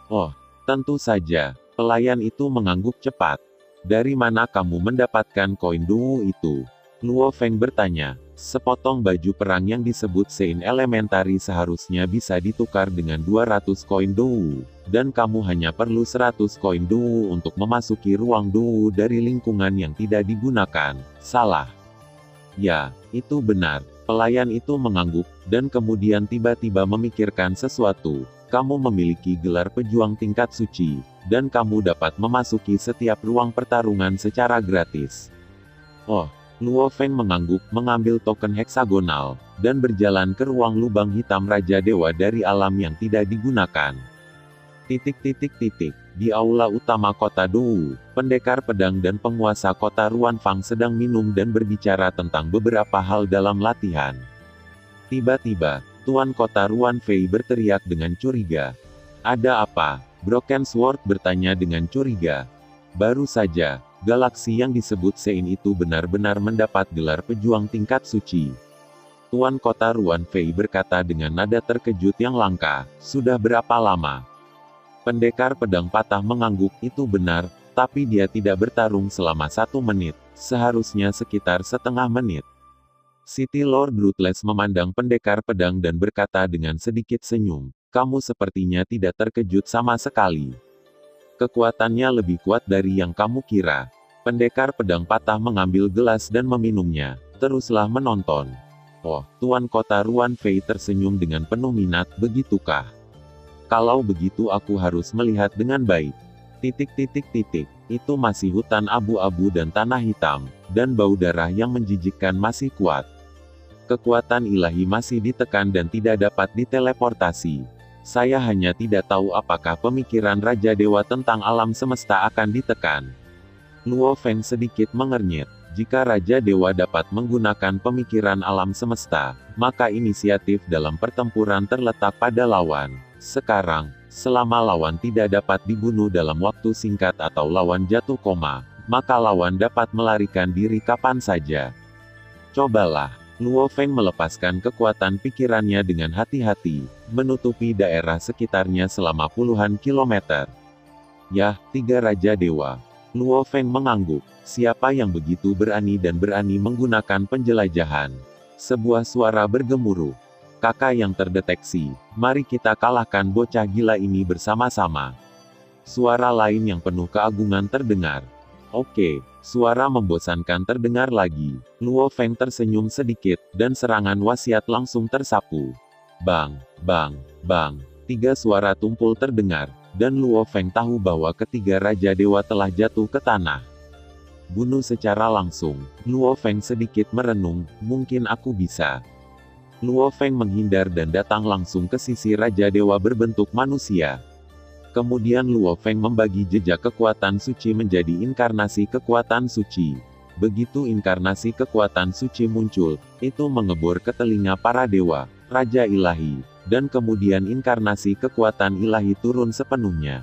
Oh, tentu saja. Pelayan itu mengangguk cepat. Dari mana kamu mendapatkan koin Dongwu itu? Luo Feng bertanya. Sepotong baju perang yang disebut Sein Elementary seharusnya bisa ditukar dengan 200 koin Dongwu, dan kamu hanya perlu 100 koin Dongwu untuk memasuki ruang Dongwu dari lingkungan yang tidak digunakan. Salah. Ya, itu benar. Pelayan itu mengangguk, dan kemudian tiba-tiba memikirkan sesuatu. Kamu memiliki gelar pejuang tingkat suci, dan kamu dapat memasuki setiap ruang pertarungan secara gratis. Oh, Luo Feng mengangguk, mengambil token heksagonal, dan berjalan ke ruang lubang hitam Raja Dewa dari alam yang tidak digunakan. Di aula utama kota Dongwu, pendekar pedang dan penguasa kota Ruanfang sedang minum dan berbicara tentang beberapa hal dalam latihan. Tiba-tiba, Tuan Kota Ruanfei berteriak dengan curiga. Ada apa? Broken Sword bertanya dengan curiga. Baru saja, galaksi yang disebut Sein itu benar-benar mendapat gelar pejuang tingkat suci. Tuan Kota Ruanfei berkata dengan nada terkejut yang langka. Sudah berapa lama? Pendekar pedang patah mengangguk, itu benar, tapi dia tidak bertarung selama 1 menit, seharusnya sekitar setengah menit. City Lord Ruthless memandang pendekar pedang dan berkata dengan sedikit senyum, kamu sepertinya tidak terkejut sama sekali. Kekuatannya lebih kuat dari yang kamu kira. Pendekar pedang patah mengambil gelas dan meminumnya, teruslah menonton. Oh, Tuan Kota Ruanfei tersenyum dengan penuh minat, begitukah? Kalau begitu aku harus melihat dengan baik. Itu masih hutan abu-abu dan tanah hitam, dan bau darah yang menjijikkan masih kuat. Kekuatan ilahi masih ditekan dan tidak dapat diteleportasi. Saya hanya tidak tahu apakah pemikiran Raja Dewa tentang alam semesta akan ditekan. Luo Feng sedikit mengernyit. Jika Raja Dewa dapat menggunakan pemikiran alam semesta, maka inisiatif dalam pertempuran terletak pada lawan. Sekarang, selama lawan tidak dapat dibunuh dalam waktu singkat atau lawan jatuh koma, maka lawan dapat melarikan diri kapan saja. Cobalah. Luo Feng melepaskan kekuatan pikirannya dengan hati-hati, menutupi daerah sekitarnya selama puluhan kilometer. Yah, 3 Raja Dewa. Luo Feng mengangguk. Siapa yang begitu berani dan berani menggunakan penjelajahan? Sebuah suara bergemuruh. Kakak yang terdeteksi, mari kita kalahkan bocah gila ini bersama-sama. Suara lain yang penuh keagungan terdengar. Oke, suara membosankan terdengar lagi. Luo Feng tersenyum sedikit, dan serangan wasiat langsung tersapu. Bang, bang, bang. 3 suara tumpul terdengar, dan Luo Feng tahu bahwa ketiga Raja Dewa telah jatuh ke tanah. Bunuh secara langsung. Luo Feng sedikit merenung, mungkin aku bisa. Luo Feng menghindar dan datang langsung ke sisi Raja Dewa berbentuk manusia. Kemudian Luo Feng membagi jejak kekuatan suci menjadi inkarnasi kekuatan suci. Begitu inkarnasi kekuatan suci muncul, itu mengebor ke telinga para dewa, Raja Ilahi, dan kemudian inkarnasi kekuatan ilahi turun sepenuhnya.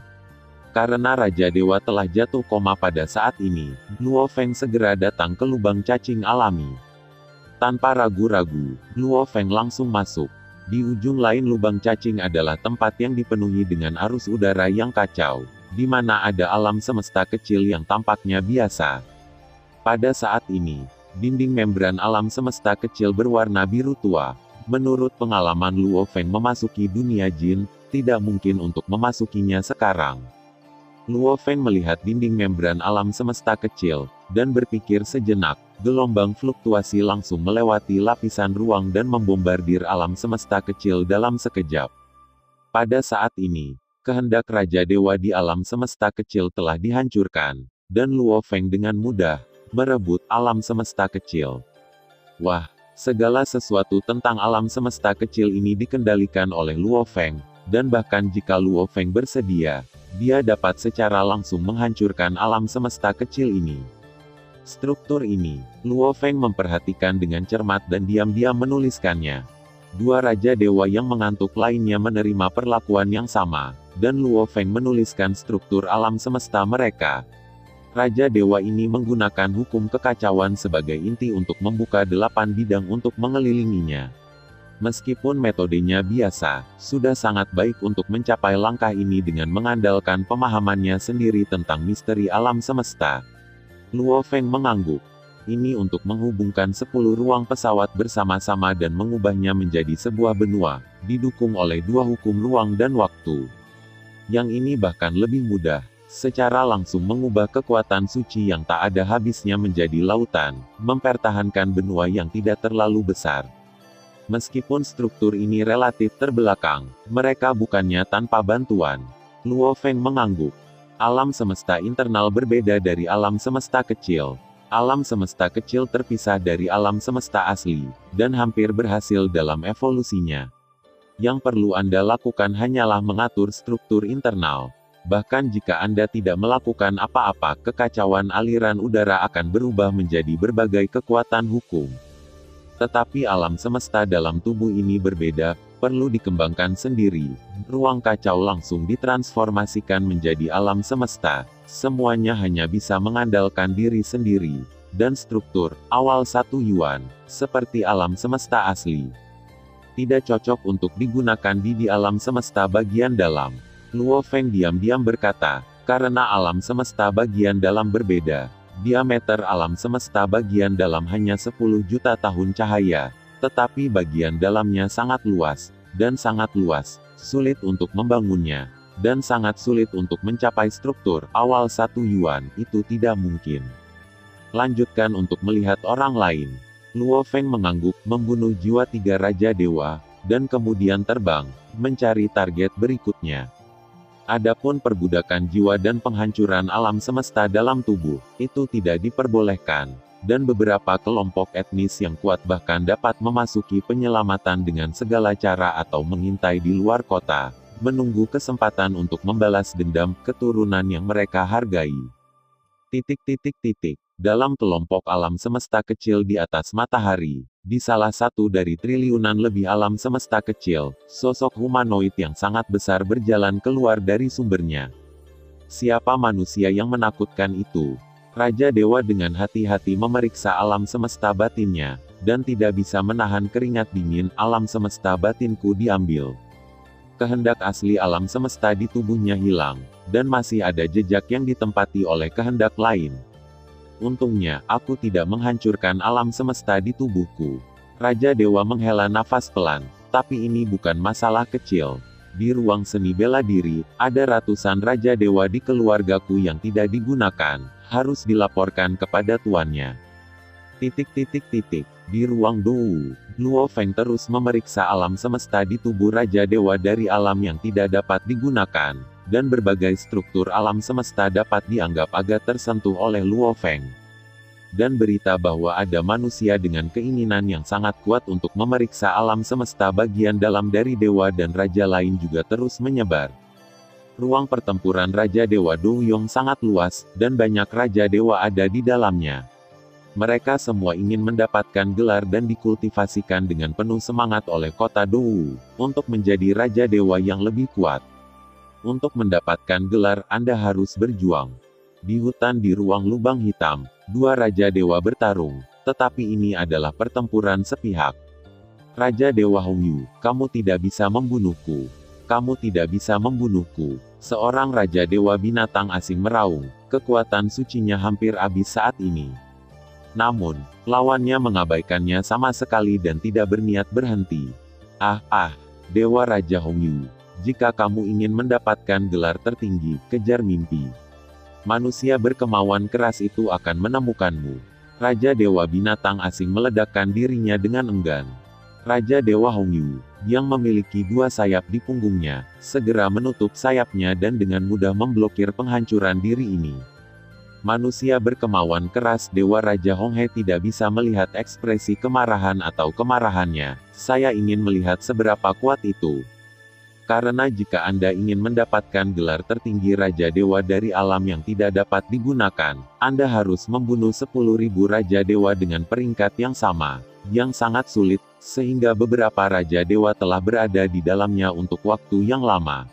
Karena Raja Dewa telah jatuh koma pada saat ini, Luo Feng segera datang ke lubang cacing alami. Tanpa ragu-ragu, Luo Feng langsung masuk. Di ujung lain lubang cacing adalah tempat yang dipenuhi dengan arus udara yang kacau, di mana ada alam semesta kecil yang tampaknya biasa. Pada saat ini, dinding membran alam semesta kecil berwarna biru tua. Menurut pengalaman Luo Feng memasuki dunia jin, tidak mungkin untuk memasukinya sekarang. Luo Feng melihat dinding membran alam semesta kecil, dan berpikir sejenak. Gelombang fluktuasi langsung melewati lapisan ruang dan membombardir alam semesta kecil dalam sekejap. Pada saat ini, kehendak Raja Dewa di alam semesta kecil telah dihancurkan, dan Luo Feng dengan mudah merebut alam semesta kecil. Wah, segala sesuatu tentang alam semesta kecil ini dikendalikan oleh Luo Feng, dan bahkan jika Luo Feng bersedia, dia dapat secara langsung menghancurkan alam semesta kecil ini. Struktur ini, Luo Feng memperhatikan dengan cermat dan diam-diam menuliskannya. Dua Raja Dewa yang mengantuk lainnya menerima perlakuan yang sama, dan Luo Feng menuliskan struktur alam semesta mereka. Raja Dewa ini menggunakan hukum kekacauan sebagai inti untuk membuka 8 bidang untuk mengelilinginya. Meskipun metodenya biasa, sudah sangat baik untuk mencapai langkah ini dengan mengandalkan pemahamannya sendiri tentang misteri alam semesta. Luo Feng mengangguk. Ini untuk menghubungkan 10 ruang pesawat bersama-sama dan mengubahnya menjadi sebuah benua, didukung oleh 2 hukum ruang dan waktu. Yang ini bahkan lebih mudah. Secara langsung mengubah kekuatan suci yang tak ada habisnya menjadi lautan, mempertahankan benua yang tidak terlalu besar. Meskipun struktur ini relatif terbelakang, mereka bukannya tanpa bantuan. Luo Feng mengangguk. Alam semesta internal berbeda dari alam semesta kecil. Alam semesta kecil terpisah dari alam semesta asli, dan hampir berhasil dalam evolusinya. Yang perlu Anda lakukan hanyalah mengatur struktur internal. Bahkan jika Anda tidak melakukan apa-apa, kekacauan aliran udara akan berubah menjadi berbagai kekuatan hukum. Tetapi alam semesta dalam tubuh ini berbeda, perlu dikembangkan sendiri. Ruang kacau langsung ditransformasikan menjadi alam semesta. Semuanya hanya bisa mengandalkan diri sendiri. Dan struktur, awal 1 Yuan, seperti alam semesta asli. Tidak cocok untuk digunakan di alam semesta bagian dalam. Luo Feng diam-diam berkata, karena alam semesta bagian dalam berbeda. Diameter alam semesta bagian dalam hanya 10 juta tahun cahaya, tetapi bagian dalamnya sangat luas, dan sangat luas, sulit untuk membangunnya, dan sangat sulit untuk mencapai struktur awal 1 Yuan, itu tidak mungkin. Lanjutkan untuk melihat orang lain. Luo Feng mengangguk, membunuh jiwa 3 Raja Dewa, dan kemudian terbang, mencari target berikutnya. Adapun perbudakan jiwa dan penghancuran alam semesta dalam tubuh, itu tidak diperbolehkan, dan beberapa kelompok etnis yang kuat bahkan dapat memasuki penyelamatan dengan segala cara atau mengintai di luar kota, menunggu kesempatan untuk membalas dendam keturunan yang mereka hargai. Dalam kelompok alam semesta kecil di atas matahari, di salah satu dari triliunan lebih alam semesta kecil, sosok humanoid yang sangat besar berjalan keluar dari sumbernya. Siapa manusia yang menakutkan itu? Raja Dewa dengan hati-hati memeriksa alam semesta batinnya, dan tidak bisa menahan keringat dingin. Alam semesta batinku diambil. Kehendak asli alam semesta di tubuhnya hilang, dan masih ada jejak yang ditempati oleh kehendak lain. Untungnya, aku tidak menghancurkan alam semesta di tubuhku. Raja Dewa menghela nafas pelan, tapi ini bukan masalah kecil. Di ruang seni bela diri, ada ratusan Raja Dewa di keluargaku yang tidak digunakan, harus dilaporkan kepada tuannya. Di ruang Dou, Luo Feng terus memeriksa alam semesta di tubuh Raja Dewa dari alam yang tidak dapat digunakan, dan berbagai struktur alam semesta dapat dianggap agak tersentuh oleh Luo Feng. Dan berita bahwa ada manusia dengan keinginan yang sangat kuat untuk memeriksa alam semesta bagian dalam dari dewa dan raja lain juga terus menyebar. Ruang pertempuran Raja Dewa Douyong sangat luas, dan banyak Raja Dewa ada di dalamnya. Mereka semua ingin mendapatkan gelar dan dikultivasikan dengan penuh semangat oleh kota Dou, untuk menjadi Raja Dewa yang lebih kuat. Untuk mendapatkan gelar, Anda harus berjuang. Di hutan di ruang lubang hitam, 2 Raja Dewa bertarung, tetapi ini adalah pertempuran sepihak. Raja Dewa Hongyu, kamu tidak bisa membunuhku. Kamu tidak bisa membunuhku. Seorang Raja Dewa binatang asing meraung, kekuatan sucinya hampir habis saat ini. Namun, lawannya mengabaikannya sama sekali dan tidak berniat berhenti. Dewa Raja Hongyu. Jika kamu ingin mendapatkan gelar tertinggi, kejar mimpi. Manusia berkemauan keras itu akan menemukanmu. Raja Dewa binatang asing meledakkan dirinya dengan enggan. Raja Dewa Hongyu, yang memiliki 2 sayap di punggungnya, segera menutup sayapnya dan dengan mudah memblokir penghancuran diri ini. Manusia berkemauan keras. Dewa Raja Honghe tidak bisa melihat ekspresi kemarahan atau kemarahannya. Saya ingin melihat seberapa kuat itu. Karena jika Anda ingin mendapatkan gelar tertinggi Raja Dewa dari alam yang tidak dapat digunakan, Anda harus membunuh 10.000 Raja Dewa dengan peringkat yang sama, yang sangat sulit, sehingga beberapa Raja Dewa telah berada di dalamnya untuk waktu yang lama.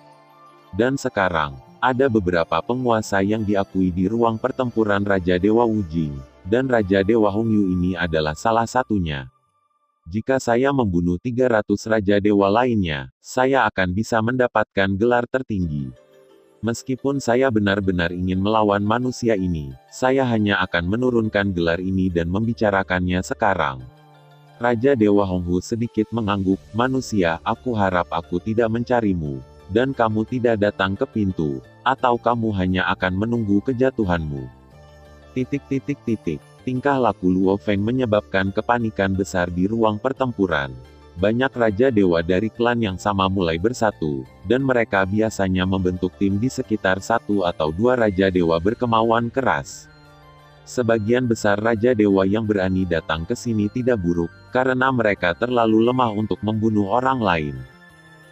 Dan sekarang, ada beberapa penguasa yang diakui di ruang pertempuran Raja Dewa Wujing, dan Raja Dewa Hongyu ini adalah salah satunya. Jika saya membunuh 300 Raja Dewa lainnya, saya akan bisa mendapatkan gelar tertinggi. Meskipun saya benar-benar ingin melawan manusia ini, saya hanya akan menurunkan gelar ini dan membicarakannya sekarang. Raja Dewa Honghu sedikit mengangguk, manusia, aku harap aku tidak mencarimu, dan kamu tidak datang ke pintu, atau kamu hanya akan menunggu kejatuhanmu. Tingkah laku Luo Feng menyebabkan kepanikan besar di ruang pertempuran. Banyak Raja Dewa dari klan yang sama mulai bersatu, dan mereka biasanya membentuk tim di sekitar 1 atau 2 Raja Dewa berkemauan keras. Sebagian besar Raja Dewa yang berani datang ke sini tidak buruk, karena mereka terlalu lemah untuk membunuh orang lain.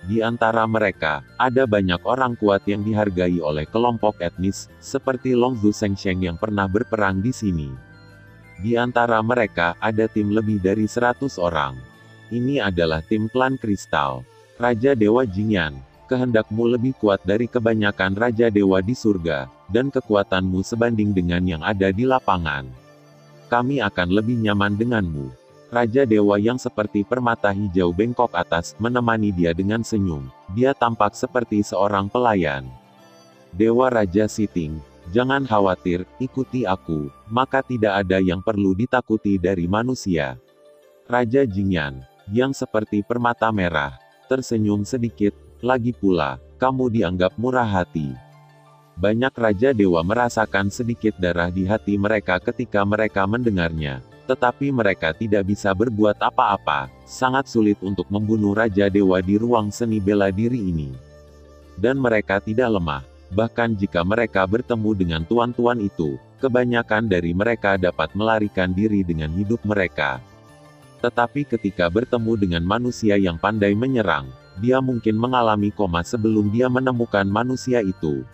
Di antara mereka, ada banyak orang kuat yang dihargai oleh kelompok etnis, seperti Longzhu Shengsheng yang pernah berperang di sini. Di antara mereka, ada tim lebih dari 100 orang. Ini adalah tim klan kristal. Raja Dewa Jingyan, kehendakmu lebih kuat dari kebanyakan Raja Dewa di surga, dan kekuatanmu sebanding dengan yang ada di lapangan. Kami akan lebih nyaman denganmu. Raja Dewa yang seperti permata hijau bengkok atas, menemani dia dengan senyum. Dia tampak seperti seorang pelayan. Dewa Raja Siting, jangan khawatir, ikuti aku, maka tidak ada yang perlu ditakuti dari manusia. Raja Jingyan, yang seperti permata merah, tersenyum sedikit, lagi pula, kamu dianggap murah hati. Banyak Raja Dewa merasakan sedikit darah di hati mereka ketika mereka mendengarnya. Tetapi mereka tidak bisa berbuat apa-apa, sangat sulit untuk membunuh Raja Dewa di ruang seni bela diri ini. Dan mereka tidak lemah, bahkan jika mereka bertemu dengan tuan-tuan itu, kebanyakan dari mereka dapat melarikan diri dengan hidup mereka. Tetapi ketika bertemu dengan manusia yang pandai menyerang, dia mungkin mengalami koma sebelum dia menemukan manusia itu.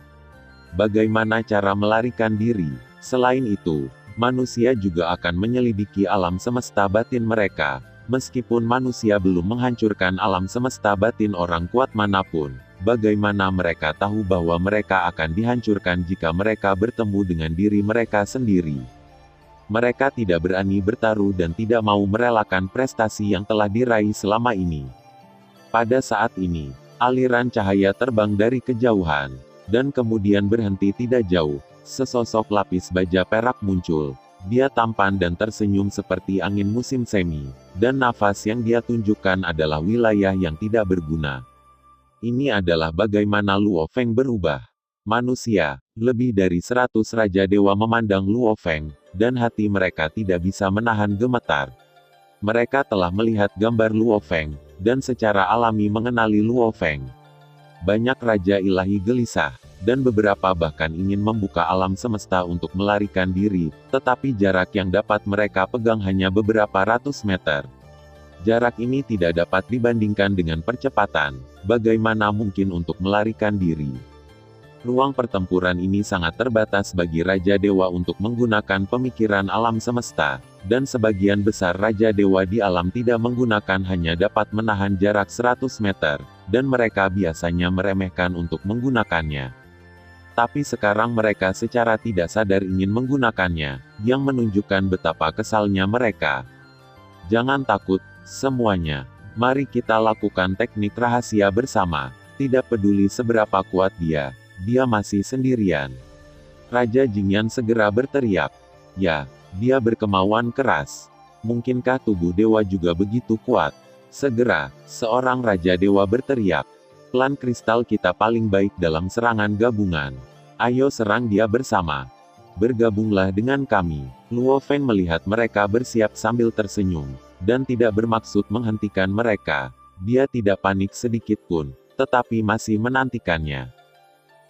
Bagaimana cara melarikan diri? Selain itu, manusia juga akan menyelidiki alam semesta batin mereka. Meskipun manusia belum menghancurkan alam semesta batin orang kuat manapun, bagaimana mereka tahu bahwa mereka akan dihancurkan jika mereka bertemu dengan diri mereka sendiri? Mereka tidak berani bertaruh dan tidak mau merelakan prestasi yang telah diraih selama ini. Pada saat ini, aliran cahaya terbang dari kejauhan, dan kemudian berhenti tidak jauh. Sesosok lapis baja perak muncul. Dia tampan dan tersenyum seperti angin musim semi, dan nafas yang dia tunjukkan adalah wilayah yang tidak berguna. Ini adalah bagaimana Luo Feng berubah. Manusia, lebih dari 100 Raja Dewa memandang Luo Feng, dan hati mereka tidak bisa menahan gemetar. Mereka telah melihat gambar Luo Feng, dan secara alami mengenali Luo Feng. Banyak Raja Ilahi gelisah, dan beberapa bahkan ingin membuka alam semesta untuk melarikan diri, tetapi jarak yang dapat mereka pegang hanya beberapa ratus meter. Jarak ini tidak dapat dibandingkan dengan percepatan. Bagaimana mungkin untuk melarikan diri? Ruang pertempuran ini sangat terbatas bagi Raja Dewa untuk menggunakan pemikiran alam semesta, dan sebagian besar Raja Dewa di alam tidak menggunakan hanya dapat menahan jarak 100 meter, dan mereka biasanya meremehkan untuk menggunakannya. Tapi sekarang mereka secara tidak sadar ingin menggunakannya, yang menunjukkan betapa kesalnya mereka. Jangan takut, semuanya. Mari kita lakukan teknik rahasia bersama. Tidak peduli seberapa kuat dia masih sendirian. Raja Jingyan segera berteriak. Ya, dia berkemauan keras. Mungkinkah tubuh dewa juga begitu kuat? Segera, seorang Raja Dewa berteriak. Klan kristal kita paling baik dalam serangan gabungan. Ayo serang dia bersama. Bergabunglah dengan kami. Luo Feng melihat mereka bersiap sambil tersenyum, dan tidak bermaksud menghentikan mereka. Dia tidak panik sedikit pun, tetapi masih menantikannya.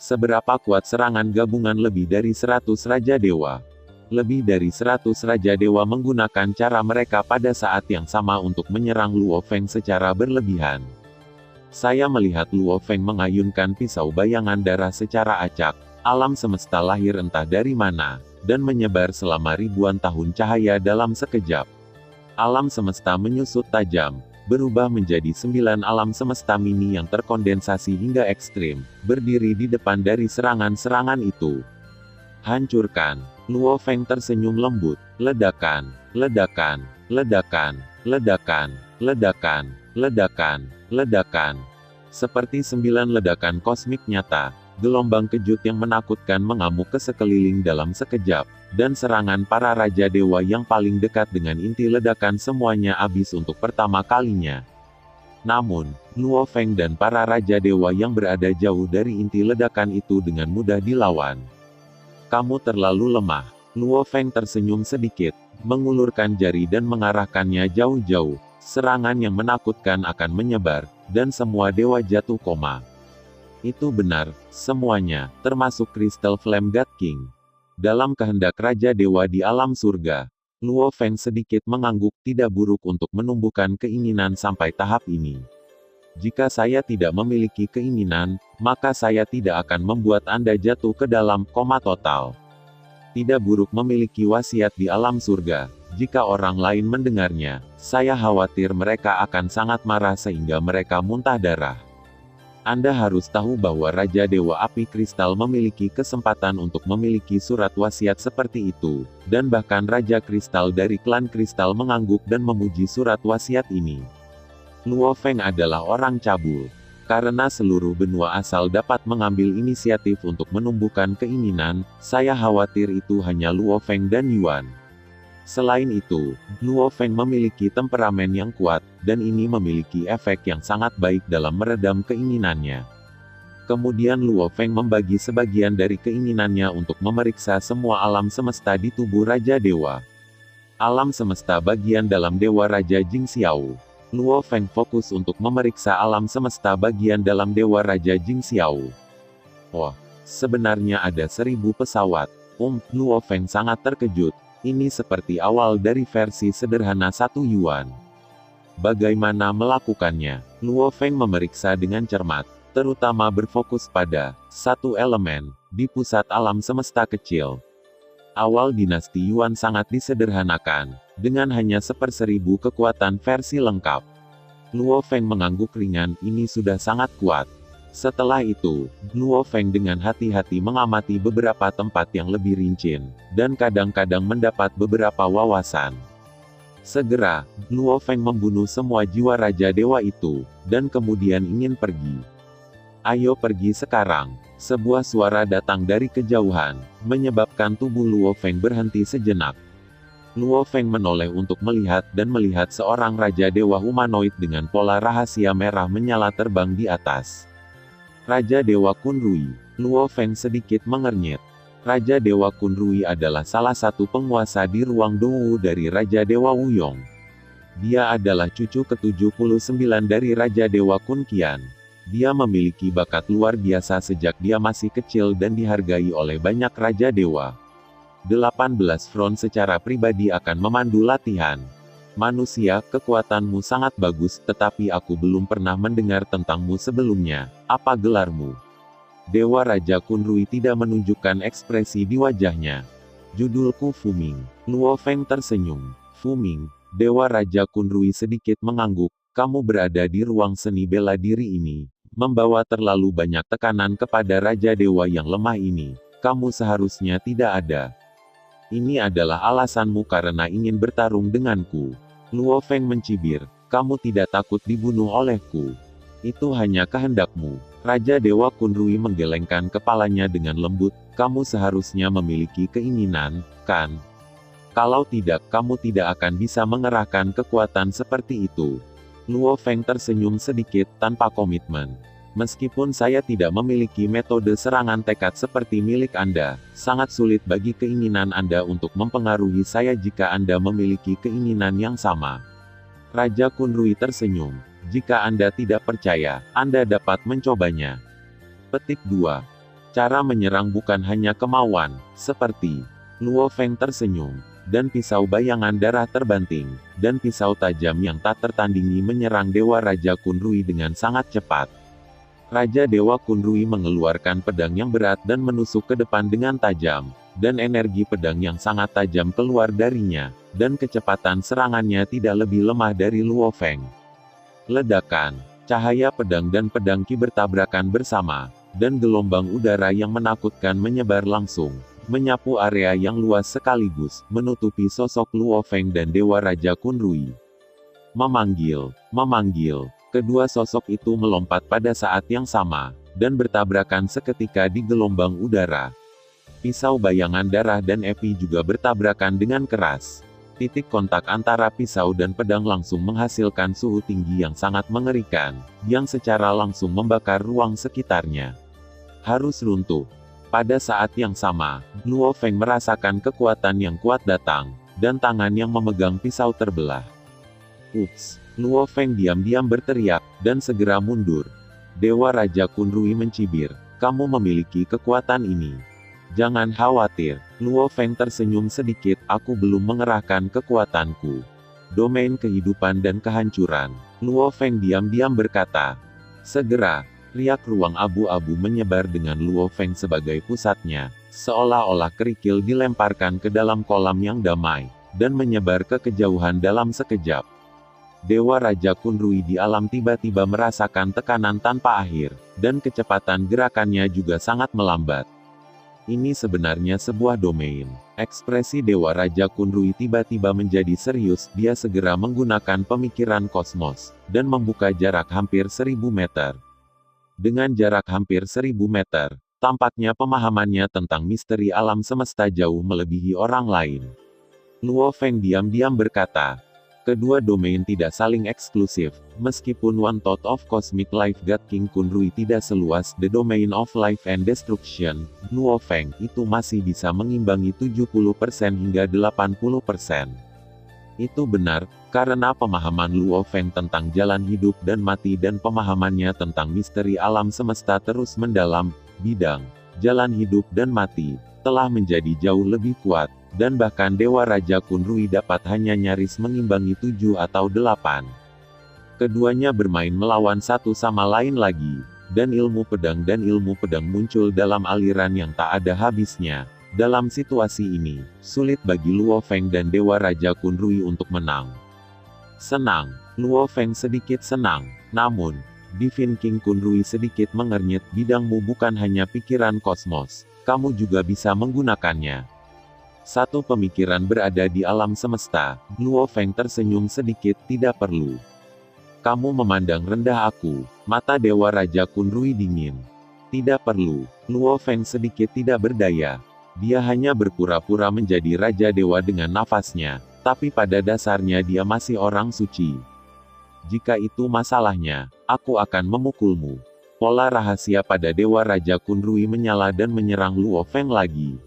Seberapa kuat serangan gabungan lebih dari 100 Raja Dewa? Lebih dari 100 Raja Dewa menggunakan cara mereka pada saat yang sama untuk menyerang Luo Feng secara berlebihan. Saya melihat Luo Feng mengayunkan pisau bayangan darah secara acak. Alam semesta lahir entah dari mana, dan menyebar selama ribuan tahun cahaya dalam sekejap. Alam semesta menyusut tajam, berubah menjadi 9 alam semesta mini yang terkondensasi hingga ekstrim, berdiri di depan dari serangan-serangan itu. Hancurkan. Luo Feng tersenyum lembut. Ledakan, ledakan, ledakan, ledakan, ledakan, ledakan, ledakan. Seperti 9 ledakan kosmik nyata, gelombang kejut yang menakutkan mengamuk ke sekeliling dalam sekejap, dan serangan para Raja Dewa yang paling dekat dengan inti ledakan semuanya habis untuk pertama kalinya. Namun, Luo Feng dan para Raja Dewa yang berada jauh dari inti ledakan itu dengan mudah dilawan. Kamu terlalu lemah. Luo Feng tersenyum sedikit, mengulurkan jari dan mengarahkannya jauh-jauh. Serangan yang menakutkan akan menyebar, dan semua dewa jatuh koma. Itu benar, semuanya, termasuk Crystal Flame God King. Dalam kehendak Raja Dewa di alam surga, Luo Feng sedikit mengangguk, tidak buruk untuk menumbuhkan keinginan sampai tahap ini. Jika saya tidak memiliki keinginan, maka saya tidak akan membuat Anda jatuh ke dalam koma total. Tidak buruk memiliki wasiat di alam surga. Jika orang lain mendengarnya, saya khawatir mereka akan sangat marah sehingga mereka muntah darah. Anda harus tahu bahwa Raja Dewa Api Kristal memiliki kesempatan untuk memiliki surat wasiat seperti itu, dan bahkan Raja Kristal dari klan Kristal mengangguk dan memuji surat wasiat ini. Luo Feng adalah orang cabul. Karena seluruh benua asal dapat mengambil inisiatif untuk menumbuhkan keinginan, saya khawatir itu hanya Luo Feng dan Yuan. Selain itu, Luo Feng memiliki temperamen yang kuat, dan ini memiliki efek yang sangat baik dalam meredam keinginannya. Kemudian Luo Feng membagi sebagian dari keinginannya untuk memeriksa semua alam semesta di tubuh Raja Dewa. Alam semesta bagian dalam Dewa Raja Jingxiao. Luo Feng fokus untuk memeriksa alam semesta bagian dalam Dewa Raja Jingxiao. Oh, sebenarnya ada 1000 pesawat. Luo Feng sangat terkejut. Ini seperti awal dari versi sederhana 1 Yuan. Bagaimana melakukannya? Luo Feng memeriksa dengan cermat, terutama berfokus pada satu elemen di pusat alam semesta kecil. Awal dinasti Yuan sangat disederhanakan, dengan hanya 1/1000 kekuatan versi lengkap. Luo Feng mengangguk ringan, ini sudah sangat kuat. Setelah itu, Luo Feng dengan hati-hati mengamati beberapa tempat yang lebih rinci, dan kadang-kadang mendapat beberapa wawasan. Segera, Luo Feng membunuh semua jiwa Raja Dewa itu, dan kemudian ingin pergi. Ayo pergi sekarang. Sebuah suara datang dari kejauhan, menyebabkan tubuh Luo Feng berhenti sejenak. Luo Feng menoleh untuk melihat dan melihat seorang Raja Dewa humanoid dengan pola rahasia merah menyala terbang di atas. Raja Dewa Kunrui. Luo Feng sedikit mengernyit. Raja Dewa Kunrui adalah salah satu penguasa di ruang Dongwu dari Raja Dewa Wuyong. Dia adalah cucu ke-79 dari Raja Dewa Kunqian. Dia memiliki bakat luar biasa sejak dia masih kecil dan dihargai oleh banyak Raja Dewa. 18 Front secara pribadi akan memandu latihan. Manusia, kekuatanmu sangat bagus, tetapi aku belum pernah mendengar tentangmu sebelumnya. Apa gelarmu? Dewa Raja Kunrui tidak menunjukkan ekspresi di wajahnya. Judulku Fuming. Luo Feng tersenyum. Fuming. Dewa Raja Kunrui sedikit mengangguk. Kamu berada di ruang seni bela diri ini, membawa terlalu banyak tekanan kepada Raja Dewa yang lemah ini. Kamu seharusnya tidak ada. Ini adalah alasanmu karena ingin bertarung denganku. Luo Feng mencibir. Kamu tidak takut dibunuh olehku. Itu hanya kehendakmu. Raja Dewa Kunrui menggelengkan kepalanya dengan lembut. Kamu seharusnya memiliki keinginan, kan? Kalau tidak, kamu tidak akan bisa mengerahkan kekuatan seperti itu. Luo Feng tersenyum sedikit, tanpa komitmen. Meskipun saya tidak memiliki metode serangan tekad seperti milik Anda, sangat sulit bagi keinginan Anda untuk mempengaruhi saya jika Anda memiliki keinginan yang sama. Raja Kunrui tersenyum. Jika Anda tidak percaya, Anda dapat mencobanya. Petik 2. Cara menyerang bukan hanya kemauan, seperti Luo Feng tersenyum, dan pisau bayangan darah terbanting, dan pisau tajam yang tak tertandingi menyerang Dewa Raja Kunrui dengan sangat cepat. Raja Dewa Kunrui mengeluarkan pedang yang berat dan menusuk ke depan dengan tajam, dan energi pedang yang sangat tajam keluar darinya, dan kecepatan serangannya tidak lebih lemah dari Luo Feng. Ledakan, cahaya pedang dan pedang Qi bertabrakan bersama, dan gelombang udara yang menakutkan menyebar langsung, menyapu area yang luas sekaligus, menutupi sosok Luo Feng dan Dewa Raja Kunrui. Memanggil, kedua sosok itu melompat pada saat yang sama, dan bertabrakan seketika di gelombang udara. Pisau bayangan darah dan api juga bertabrakan dengan keras. Titik kontak antara pisau dan pedang langsung menghasilkan suhu tinggi yang sangat mengerikan, yang secara langsung membakar ruang sekitarnya. Harus runtuh. Pada saat yang sama, Luo Feng merasakan kekuatan yang kuat datang, dan tangan yang memegang pisau terbelah. Ups! Luo Feng diam-diam berteriak, dan segera mundur. Dewa Raja Kunrui mencibir, "Kamu memiliki kekuatan ini. Jangan khawatir." Luo Feng tersenyum sedikit, "Aku belum mengerahkan kekuatanku. Domain kehidupan dan kehancuran." Luo Feng diam-diam berkata. Segera, riak ruang abu-abu menyebar dengan Luo Feng sebagai pusatnya, seolah-olah kerikil dilemparkan ke dalam kolam yang damai, dan menyebar ke kejauhan dalam sekejap. Dewa Raja Kunrui di alam tiba-tiba merasakan tekanan tanpa akhir, dan kecepatan gerakannya juga sangat melambat. Ini sebenarnya sebuah domain. Ekspresi Dewa Raja Kunrui tiba-tiba menjadi serius, dia segera menggunakan pemikiran kosmos, dan membuka jarak hampir 1000 meter. Dengan jarak hampir 1000 meter, tampaknya pemahamannya tentang misteri alam semesta jauh melebihi orang lain. Luo Feng diam-diam berkata, "Kedua domain tidak saling eksklusif, meskipun One Thought of Cosmic Life God King Kunrui tidak seluas The Domain of Life and Destruction, Luo Feng itu masih bisa mengimbangi 70% hingga 80%. Itu benar, karena pemahaman Luo Feng tentang jalan hidup dan mati dan pemahamannya tentang misteri alam semesta terus mendalam, bidang jalan hidup dan mati telah menjadi jauh lebih kuat, dan bahkan Dewa Raja Kunrui dapat hanya nyaris mengimbangi 7 atau 8. Keduanya bermain melawan satu sama lain lagi, dan ilmu pedang muncul dalam aliran yang tak ada habisnya. Dalam situasi ini, sulit bagi Luo Feng dan Dewa Raja Kunrui untuk menang. Senang. Luo Feng sedikit senang, namun, Divine King Kunrui sedikit mengernyit, "Bidangmu bukan hanya pikiran kosmos, kamu juga bisa menggunakannya." Satu pemikiran berada di alam semesta. Luo Feng tersenyum sedikit, "Tidak perlu. Kamu memandang rendah aku." Mata Dewa Raja Kunrui dingin. "Tidak perlu." Luo Feng sedikit tidak berdaya. Dia hanya berpura-pura menjadi Raja Dewa dengan nafasnya, tapi pada dasarnya dia masih orang suci. "Jika itu masalahnya, aku akan memukulmu." Pola rahasia pada Dewa Raja Kunrui menyala dan menyerang Luo Feng lagi.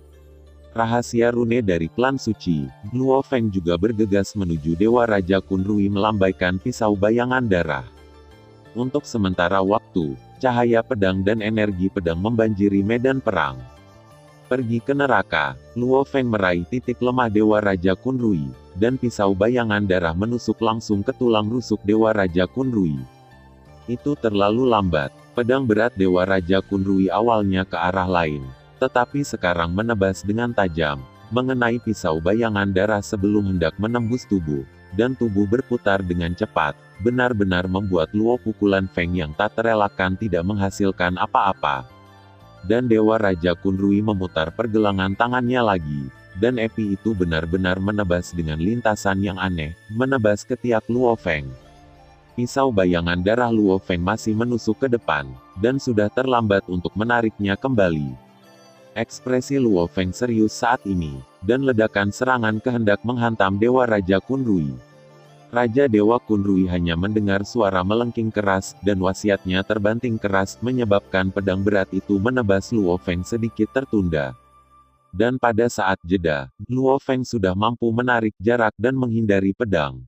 Rahasia rune dari klan suci. Luo Feng juga bergegas menuju Dewa Raja Kunrui melambaikan pisau bayangan darah. Untuk sementara waktu, cahaya pedang dan energi pedang membanjiri medan perang. Pergi ke neraka. Luo Feng meraih titik lemah Dewa Raja Kunrui, dan pisau bayangan darah menusuk langsung ke tulang rusuk Dewa Raja Kunrui. Itu terlalu lambat. Pedang berat Dewa Raja Kunrui awalnya ke arah lain, tetapi sekarang menebas dengan tajam, mengenai pisau bayangan darah sebelum hendak menembus tubuh, dan tubuh berputar dengan cepat, benar-benar membuat Luo pukulan Feng yang tak terelakkan tidak menghasilkan apa-apa. Dan Dewa Raja Kunrui memutar pergelangan tangannya lagi, dan api itu benar-benar menebas dengan lintasan yang aneh, menebas ketiak Luo Feng. Pisau bayangan darah Luo Feng masih menusuk ke depan, dan sudah terlambat untuk menariknya kembali. Ekspresi Luo Feng serius saat ini, dan ledakan serangan kehendak menghantam Dewa Raja Kunrui. Raja Dewa Kunrui hanya mendengar suara melengking keras, dan wasiatnya terbanting keras, menyebabkan pedang berat itu menebas Luo Feng sedikit tertunda. Dan pada saat jeda, Luo Feng sudah mampu menarik jarak dan menghindari pedang.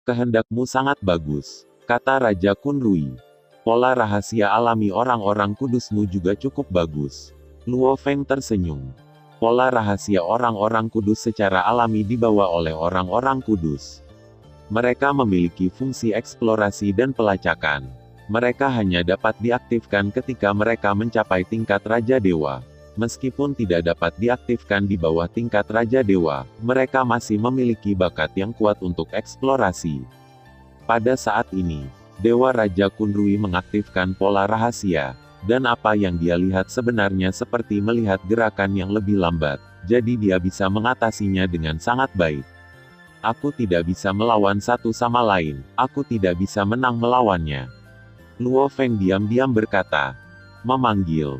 "Kehendakmu sangat bagus," kata Raja Kunrui. "Pola rahasia alami orang-orang kudusmu juga cukup bagus. Luo Feng tersenyum. Pola rahasia orang-orang kudus secara alami dibawa oleh orang-orang kudus. Mereka memiliki fungsi eksplorasi dan pelacakan. Mereka hanya dapat diaktifkan ketika mereka mencapai tingkat Raja Dewa. Meskipun tidak dapat diaktifkan di bawah tingkat Raja Dewa, mereka masih memiliki bakat yang kuat untuk eksplorasi. Pada saat ini, Dewa Raja Kunrui mengaktifkan pola rahasia, dan apa yang dia lihat sebenarnya seperti melihat gerakan yang lebih lambat, jadi dia bisa mengatasinya dengan sangat baik. Aku tidak bisa melawan satu sama lain, aku tidak bisa menang melawannya. Luo Feng diam-diam berkata. Memanggil.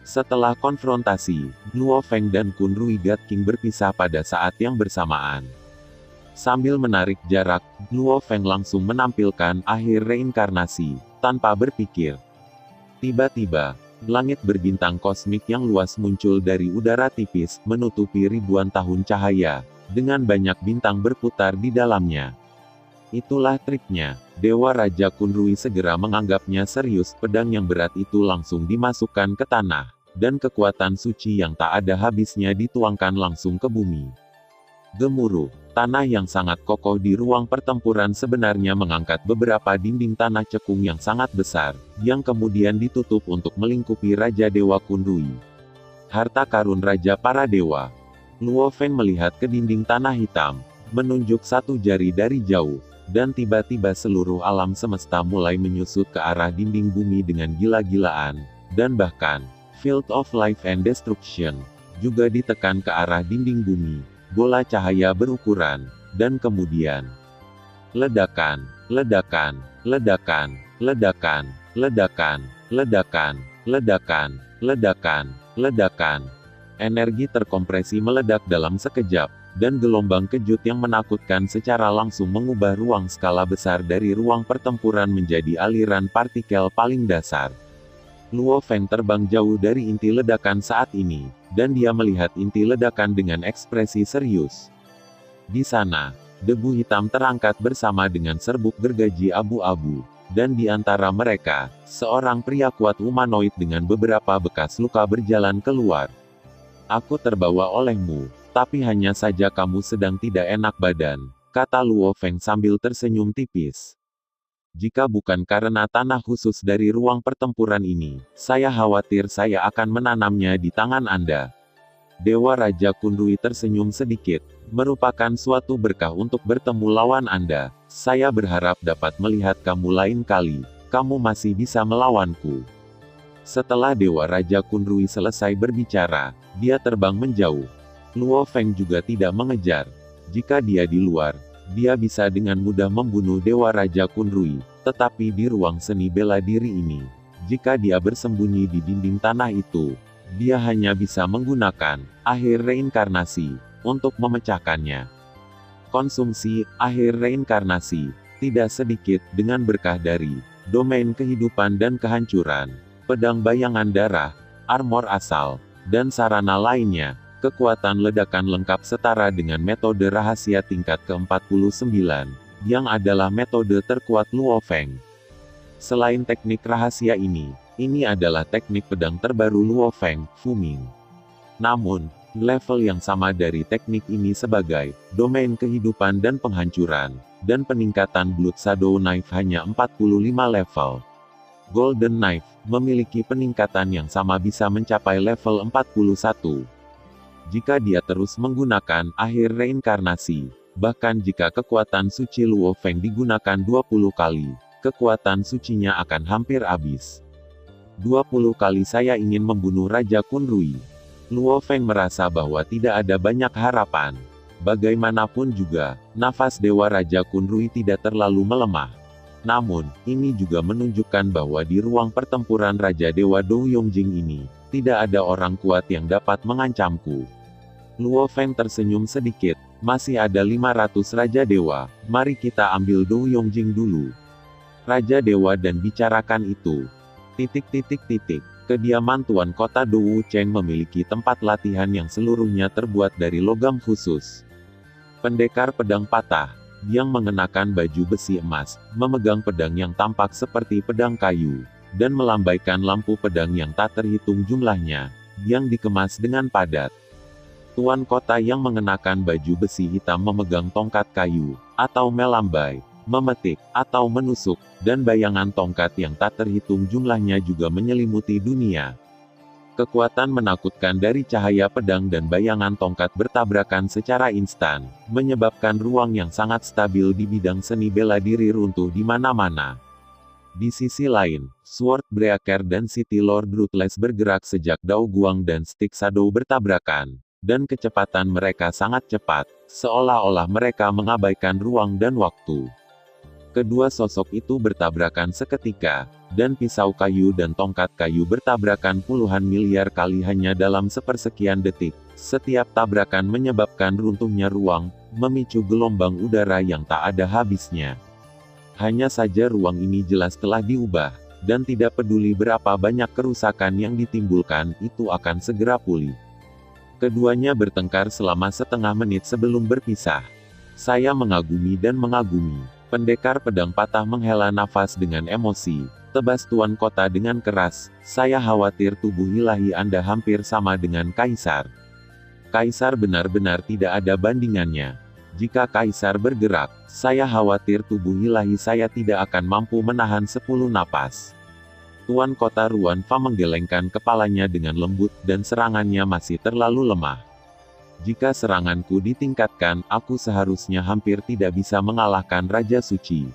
Setelah konfrontasi, Luo Feng dan Kunrui God King berpisah pada saat yang bersamaan. Sambil menarik jarak, Luo Feng langsung menampilkan akhir reinkarnasi, tanpa berpikir. Tiba-tiba, langit berbintang kosmik yang luas muncul dari udara tipis, menutupi ribuan tahun cahaya, dengan banyak bintang berputar di dalamnya. Itulah triknya. Dewa Raja Kunrui segera menganggapnya serius. Pedang yang berat itu langsung dimasukkan ke tanah, dan kekuatan suci yang tak ada habisnya dituangkan langsung ke bumi. Gemuruh. Tanah yang sangat kokoh di ruang pertempuran sebenarnya mengangkat beberapa dinding tanah cekung yang sangat besar, yang kemudian ditutup untuk melingkupi Raja Dewa Kunrui. Harta karun Raja para Dewa. Luo Feng melihat ke dinding tanah hitam, menunjuk satu jari dari jauh, dan tiba-tiba seluruh alam semesta mulai menyusut ke arah dinding bumi dengan gila-gilaan, dan bahkan, Field of Life and Destruction, juga ditekan ke arah dinding bumi. Bola cahaya berukuran, dan kemudian ledakan, ledakan, ledakan, ledakan, ledakan, ledakan, ledakan, ledakan, ledakan. Energi terkompresi meledak dalam sekejap, dan gelombang kejut yang menakutkan secara langsung mengubah ruang skala besar dari ruang pertempuran menjadi aliran partikel paling dasar. Luo Feng terbang jauh dari inti ledakan saat ini, dan dia melihat inti ledakan dengan ekspresi serius. Di sana, debu hitam terangkat bersama dengan serbuk gergaji abu-abu, dan di antara mereka, seorang pria kuat humanoid dengan beberapa bekas luka berjalan keluar. Aku terbawa olehmu, tapi hanya saja kamu sedang tidak enak badan, kata Luo Feng sambil tersenyum tipis. Jika bukan karena tanah khusus dari ruang pertempuran ini, saya khawatir saya akan menanamnya di tangan Anda. Dewa Raja Kunrui tersenyum sedikit, merupakan suatu berkah untuk bertemu lawan Anda. Saya berharap dapat melihat kamu lain kali, kamu masih bisa melawanku. Setelah Dewa Raja Kunrui selesai berbicara, dia terbang menjauh. Luo Feng juga tidak mengejar. Jika dia di luar, dia bisa dengan mudah membunuh Dewa Raja Kunrui, tetapi di ruang seni bela diri ini, jika dia bersembunyi di dinding tanah itu, dia hanya bisa menggunakan akhir reinkarnasi untuk memecahkannya. Konsumsi akhir reinkarnasi tidak sedikit dengan berkah dari domain kehidupan dan kehancuran, pedang bayangan darah, armor asal, dan sarana lainnya. Kekuatan ledakan lengkap setara dengan metode rahasia tingkat ke-49, yang adalah metode terkuat Luo Feng. Selain teknik rahasia ini adalah teknik pedang terbaru Luo Feng, Fuming. Namun, level yang sama dari teknik ini sebagai domain kehidupan dan penghancuran, dan peningkatan Blood Shadow Knife hanya 45 level. Golden Knife memiliki peningkatan yang sama bisa mencapai level 41. Jika dia terus menggunakan akhir reinkarnasi, bahkan jika kekuatan suci Luo Feng digunakan 20 kali, kekuatan sucinya akan hampir habis. 20 kali saya ingin membunuh Raja Kunrui. Luo Feng merasa bahwa tidak ada banyak harapan. Bagaimanapun juga, nafas Dewa Raja Kunrui tidak terlalu melemah. Namun, ini juga menunjukkan bahwa di ruang pertempuran Raja Dewa Do Yongjing ini, tidak ada orang kuat yang dapat mengancamku. Luo Feng tersenyum sedikit, masih ada 500 Raja Dewa, mari kita ambil Do Yongjing dulu. Raja Dewa dan bicarakan itu. Kediaman Tuan Kota Do Wu Cheng memiliki tempat latihan yang seluruhnya terbuat dari logam khusus. Pendekar pedang patah, yang mengenakan baju besi emas, memegang pedang yang tampak seperti pedang kayu. dan melambaikan lampu pedang yang tak terhitung jumlahnya, yang dikemas dengan padat. Tuan kota yang mengenakan baju besi hitam memegang tongkat kayu, atau melambai, memetik, atau menusuk, dan bayangan tongkat yang tak terhitung jumlahnya juga menyelimuti dunia. Kekuatan menakutkan dari cahaya pedang dan bayangan tongkat bertabrakan secara instan, menyebabkan ruang yang sangat stabil di bidang seni bela diri runtuh di mana-mana. Di sisi lain, Sword Breaker dan City Lord Ruthless bergerak sejak Dao Guang dan Stick Shadow bertabrakan, dan kecepatan mereka sangat cepat, seolah-olah mereka mengabaikan ruang dan waktu. Kedua sosok itu bertabrakan seketika, dan pisau kayu dan tongkat kayu bertabrakan puluhan miliar kali hanya dalam sepersekian detik. Setiap tabrakan menyebabkan runtuhnya ruang, memicu gelombang udara yang tak ada habisnya. Hanya saja ruang ini jelas telah diubah, dan tidak peduli berapa banyak kerusakan yang ditimbulkan, itu akan segera pulih. Keduanya bertengkar selama setengah menit sebelum berpisah. Saya mengagumi dan mengagumi. Pendekar pedang patah menghela nafas dengan emosi. Tebas Tuan Kota dengan keras, saya khawatir tubuh ilahi Anda hampir sama dengan Kaisar. Kaisar benar-benar tidak ada bandingannya. Jika Kaisar bergerak, saya khawatir tubuh ilahi saya tidak akan mampu menahan 10 napas. Tuan Kota Ruan Fa menggelengkan kepalanya dengan lembut dan serangannya masih terlalu lemah. Jika seranganku ditingkatkan, aku seharusnya hampir tidak bisa mengalahkan Raja Suci.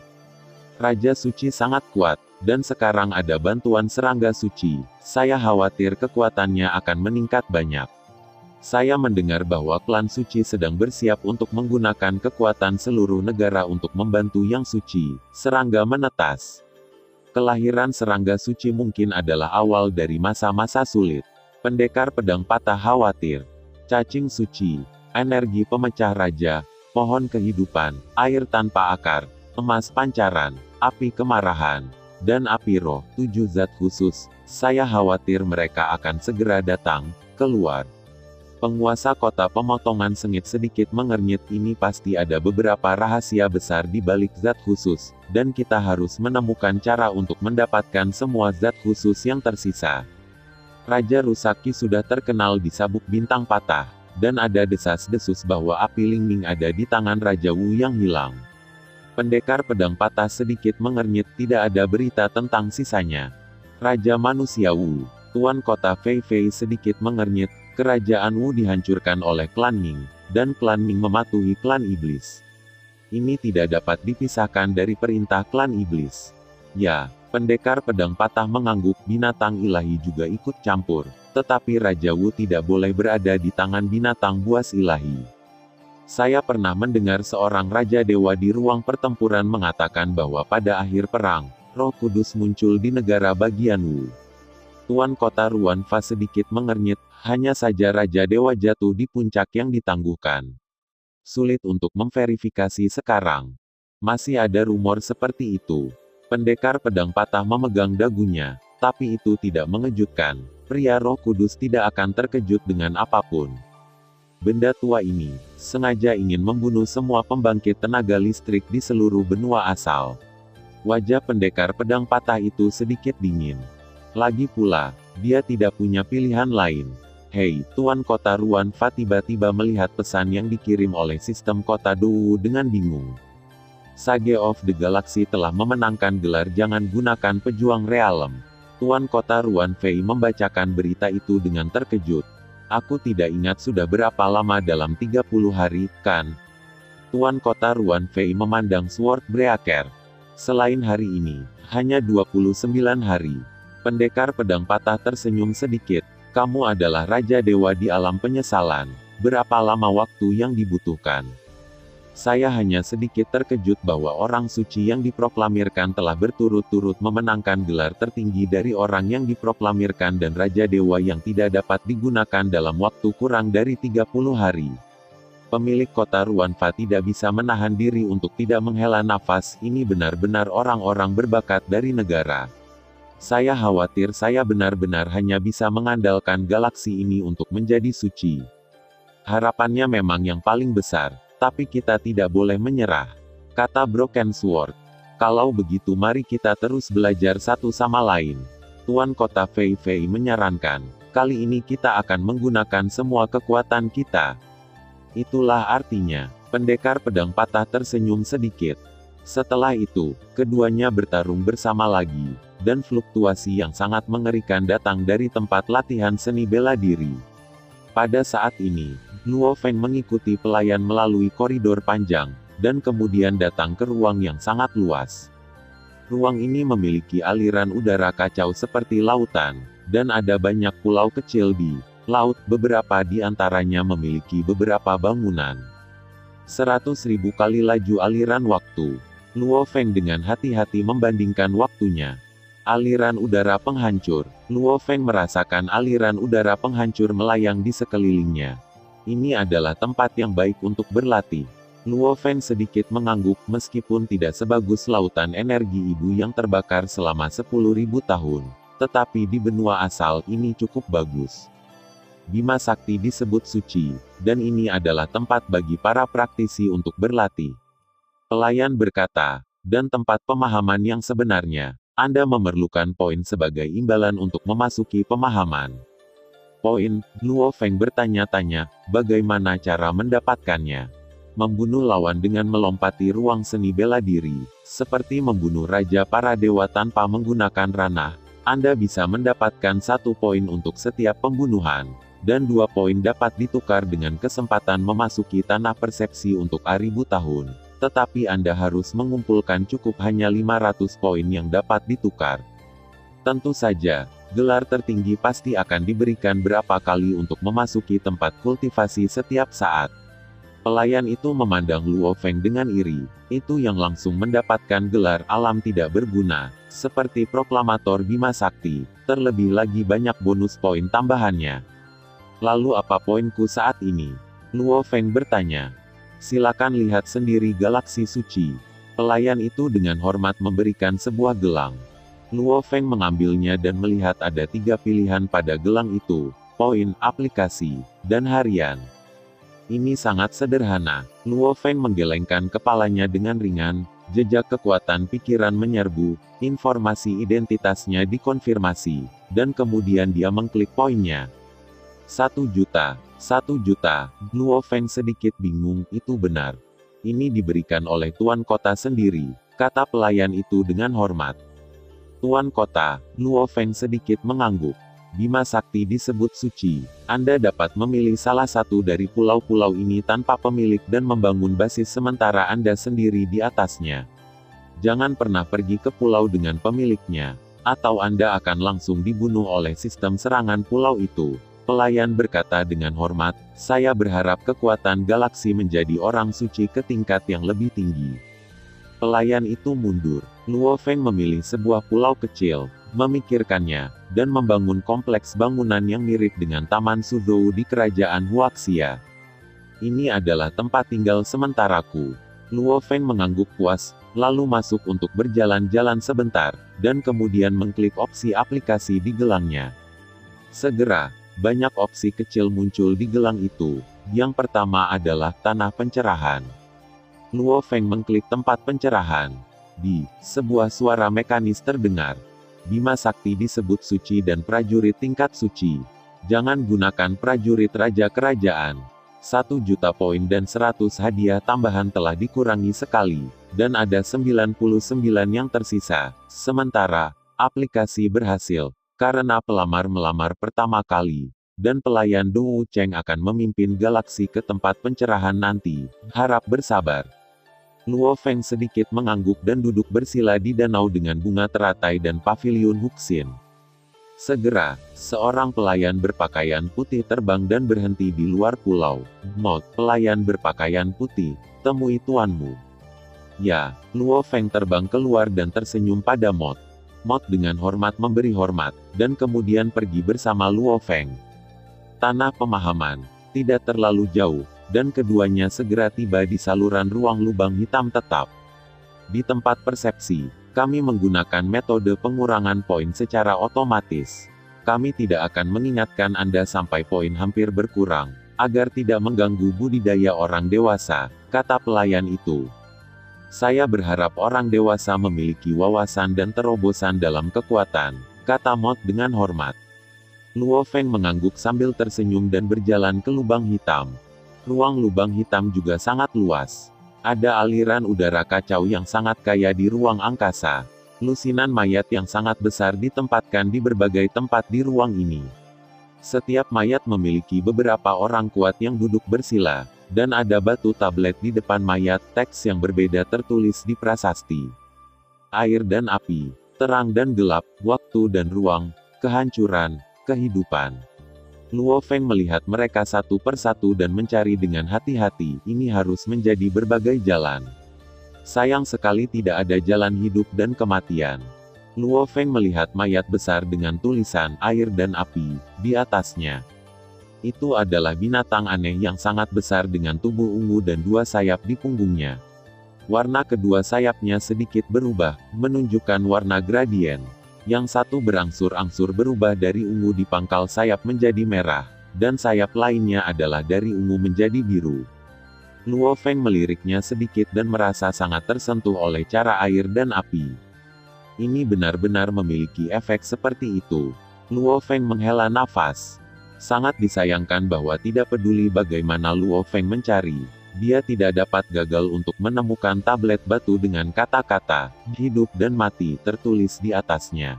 Raja Suci sangat kuat, dan sekarang ada bantuan serangga suci, saya khawatir kekuatannya akan meningkat banyak. Saya mendengar bahwa klan suci sedang bersiap untuk menggunakan kekuatan seluruh negara untuk membantu yang suci. Serangga menetas. Kelahiran serangga suci mungkin adalah awal dari masa-masa sulit. Pendekar pedang patah khawatir. Cacing suci, energi pemecah raja, pohon kehidupan, air tanpa akar, emas pancaran, api kemarahan, dan api roh, 7 zat khusus. Saya khawatir mereka akan segera datang, keluar. Penguasa kota pemotongan sengit sedikit mengernyit, ini pasti ada beberapa rahasia besar di balik zat khusus, dan kita harus menemukan cara untuk mendapatkan semua zat khusus yang tersisa. Raja Rusaki sudah terkenal di sabuk bintang patah, dan ada desas-desus bahwa api Lingming ada di tangan Raja Wu yang hilang. Pendekar pedang patah sedikit mengernyit, tidak ada berita tentang sisanya. Raja Manusia Wu, Tuan Kota Fei Fei sedikit mengernyit. Kerajaan Wu dihancurkan oleh klan Ming, dan klan Ming mematuhi klan Iblis. Ini tidak dapat dipisahkan dari perintah klan Iblis. Ya, pendekar pedang patah mengangguk, binatang ilahi juga ikut campur, tetapi Raja Wu tidak boleh berada di tangan binatang buas ilahi. Saya pernah mendengar seorang Raja Dewa di ruang pertempuran mengatakan bahwa pada akhir perang, Roh Kudus muncul di negara bagian Wu. Tuan Kota Ruan Fa sedikit mengernyit, hanya saja Raja Dewa jatuh di puncak yang ditangguhkan. Sulit untuk memverifikasi sekarang. Masih ada rumor seperti itu. Pendekar pedang patah memegang dagunya, tapi itu tidak mengejutkan. Pria Roh Kudus tidak akan terkejut dengan apapun. Benda tua ini sengaja ingin membunuh semua pembangkit tenaga listrik di seluruh benua asal. Wajah pendekar pedang patah itu sedikit dingin. Lagi pula, dia tidak punya pilihan lain. Hei, Tuan Kota Ruan Fa tiba-tiba melihat pesan yang dikirim oleh sistem kota Dou dengan bingung. Sage of the Galaxy telah memenangkan gelar Jangan Gunakan Pejuang Realem. Tuan Kota Ruan Fei membacakan berita itu dengan terkejut. Aku tidak ingat sudah berapa lama dalam 30 hari, kan? Tuan Kota Ruan Fei memandang Sword Breaker. Selain hari ini, hanya 29 hari. Pendekar pedang patah tersenyum sedikit. Kamu adalah Raja Dewa di alam penyesalan. Berapa lama waktu yang dibutuhkan? Saya hanya sedikit terkejut bahwa orang suci yang diproklamirkan telah berturut-turut memenangkan gelar tertinggi dari orang yang diproklamirkan dan Raja Dewa yang tidak dapat digunakan dalam waktu kurang dari 30 hari. Pemilik kota Ruan Fa tidak bisa menahan diri untuk tidak menghela nafas, ini benar-benar orang-orang berbakat dari negara. Saya khawatir saya benar-benar hanya bisa mengandalkan galaksi ini untuk menjadi suci. Harapannya memang yang paling besar, tapi kita tidak boleh menyerah, kata Broken Sword. Kalau begitu mari kita terus belajar satu sama lain. Tuan Kota Fei Fei menyarankan, kali ini kita akan menggunakan semua kekuatan kita. Itulah artinya. Pendekar pedang patah tersenyum sedikit. Setelah itu, keduanya bertarung bersama lagi, dan fluktuasi yang sangat mengerikan datang dari tempat latihan seni bela diri. Pada saat ini, Luo Feng mengikuti pelayan melalui koridor panjang, dan kemudian datang ke ruang yang sangat luas. Ruang ini memiliki aliran udara kacau seperti lautan, dan ada banyak pulau kecil di laut, beberapa di antaranya memiliki beberapa bangunan. 100.000 kali laju aliran waktu. Luo Feng dengan hati-hati membandingkan waktunya. Aliran udara penghancur. Luo Feng merasakan aliran udara penghancur melayang di sekelilingnya. Ini adalah tempat yang baik untuk berlatih. Luo Feng sedikit mengangguk meskipun tidak sebagus lautan energi ibu yang terbakar selama 10.000 tahun. Tetapi di benua asal ini cukup bagus. Bima Sakti disebut suci, dan ini adalah tempat bagi para praktisi untuk berlatih. Pelayan berkata, dan tempat pemahaman yang sebenarnya, Anda memerlukan poin sebagai imbalan untuk memasuki pemahaman. Poin, Luo Feng bertanya-tanya, bagaimana cara mendapatkannya? Membunuh lawan dengan melompati ruang seni bela diri, seperti membunuh raja para dewa tanpa menggunakan ranah, Anda bisa mendapatkan 1 poin untuk setiap pembunuhan. Dan 2 poin dapat ditukar dengan kesempatan memasuki tanah persepsi untuk 1000 tahun. Tetapi Anda harus mengumpulkan cukup hanya 500 poin yang dapat ditukar. Tentu saja, gelar tertinggi pasti akan diberikan berapa kali untuk memasuki tempat kultivasi setiap saat. Pelayan itu memandang Luo Feng dengan iri. Itu yang langsung mendapatkan gelar alam tidak berguna, seperti proklamator Bima Sakti, terlebih lagi banyak bonus poin tambahannya. Lalu apa poinku saat ini? Luo Feng bertanya. Silakan lihat sendiri galaksi suci. Pelayan itu dengan hormat memberikan sebuah gelang. Luo Feng mengambilnya dan melihat ada 3 pilihan pada gelang itu, poin, aplikasi, dan harian. Ini sangat sederhana. Luo Feng menggelengkan kepalanya dengan ringan, jejak kekuatan pikiran menyerbu, informasi identitasnya dikonfirmasi, dan kemudian dia mengklik poinnya. 1 juta. 1 juta. Luo Feng sedikit bingung, itu benar. Ini diberikan oleh Tuan Kota sendiri, kata pelayan itu dengan hormat. Tuan Kota, Luo Feng sedikit mengangguk. Bima Sakti disebut suci. Anda dapat memilih salah satu dari pulau-pulau ini tanpa pemilik dan membangun basis sementara Anda sendiri di atasnya. Jangan pernah pergi ke pulau dengan pemiliknya, atau Anda akan langsung dibunuh oleh sistem serangan pulau itu. Pelayan berkata dengan hormat, saya berharap kekuatan galaksi menjadi orang suci ke tingkat yang lebih tinggi. Pelayan itu mundur. Luo Feng memilih sebuah pulau kecil, memikirkannya, dan membangun kompleks bangunan yang mirip dengan Taman Suzhou di kerajaan Huaxia. Ini adalah tempat tinggal sementaraku. Luo Feng mengangguk puas, lalu masuk untuk berjalan-jalan sebentar, dan kemudian mengklik opsi aplikasi di gelangnya. Segera, banyak opsi kecil muncul di gelang itu. Yang pertama adalah tanah pencerahan. Luo Feng mengklik tempat pencerahan. Sebuah suara mekanis terdengar. Bima Sakti disebut suci dan prajurit tingkat suci. Jangan gunakan prajurit raja kerajaan. 1 juta poin dan 100 hadiah tambahan telah dikurangi sekali, dan ada 99 yang tersisa. Sementara, aplikasi berhasil. Karena pelamar melamar pertama kali, dan pelayan Dou Cheng akan memimpin galaksi ke tempat pencerahan nanti, harap bersabar. Luo Feng sedikit mengangguk dan duduk bersila di danau dengan bunga teratai dan paviliun Huxin. Segera, seorang pelayan berpakaian putih terbang dan berhenti di luar pulau. Mod, pelayan berpakaian putih, temui tuanmu. Ya, Luo Feng terbang keluar dan tersenyum pada Mod. Mod dengan hormat memberi hormat, dan kemudian pergi bersama Luo Feng. Tanah pemahaman, tidak terlalu jauh, dan keduanya segera tiba di saluran ruang lubang hitam tetap. Di tempat persepsi, kami menggunakan metode pengurangan poin secara otomatis. Kami tidak akan mengingatkan Anda sampai poin hampir berkurang, agar tidak mengganggu budidaya orang dewasa, kata pelayan itu. Saya berharap orang dewasa memiliki wawasan dan terobosan dalam kekuatan, kata Mot dengan hormat. Luo Feng mengangguk sambil tersenyum dan berjalan ke lubang hitam. Ruang lubang hitam juga sangat luas. Ada aliran udara kacau yang sangat kaya di ruang angkasa. Lusinan mayat yang sangat besar ditempatkan di berbagai tempat di ruang ini. Setiap mayat memiliki beberapa orang kuat yang duduk bersila, dan ada batu tablet di depan mayat. Teks yang berbeda tertulis di prasasti. Air dan api, terang dan gelap, waktu dan ruang, kehancuran, kehidupan. Luo Feng melihat mereka satu persatu dan mencari dengan hati-hati. Ini harus menjadi berbagai jalan. Sayang sekali tidak ada jalan hidup dan kematian. Luo Feng melihat mayat besar dengan tulisan air dan api di atasnya. Itu adalah binatang aneh yang sangat besar dengan tubuh ungu dan dua sayap di punggungnya. Warna kedua sayapnya sedikit berubah, menunjukkan warna gradien. Yang satu berangsur-angsur berubah dari ungu di pangkal sayap menjadi merah, dan sayap lainnya adalah dari ungu menjadi biru. Luo Feng meliriknya sedikit dan merasa sangat tersentuh oleh cara air dan api. Ini benar-benar memiliki efek seperti itu. Luo Feng menghela nafas. Sangat disayangkan bahwa tidak peduli bagaimana Luo Feng mencari, dia tidak dapat gagal untuk menemukan tablet batu dengan kata-kata hidup dan mati tertulis di atasnya.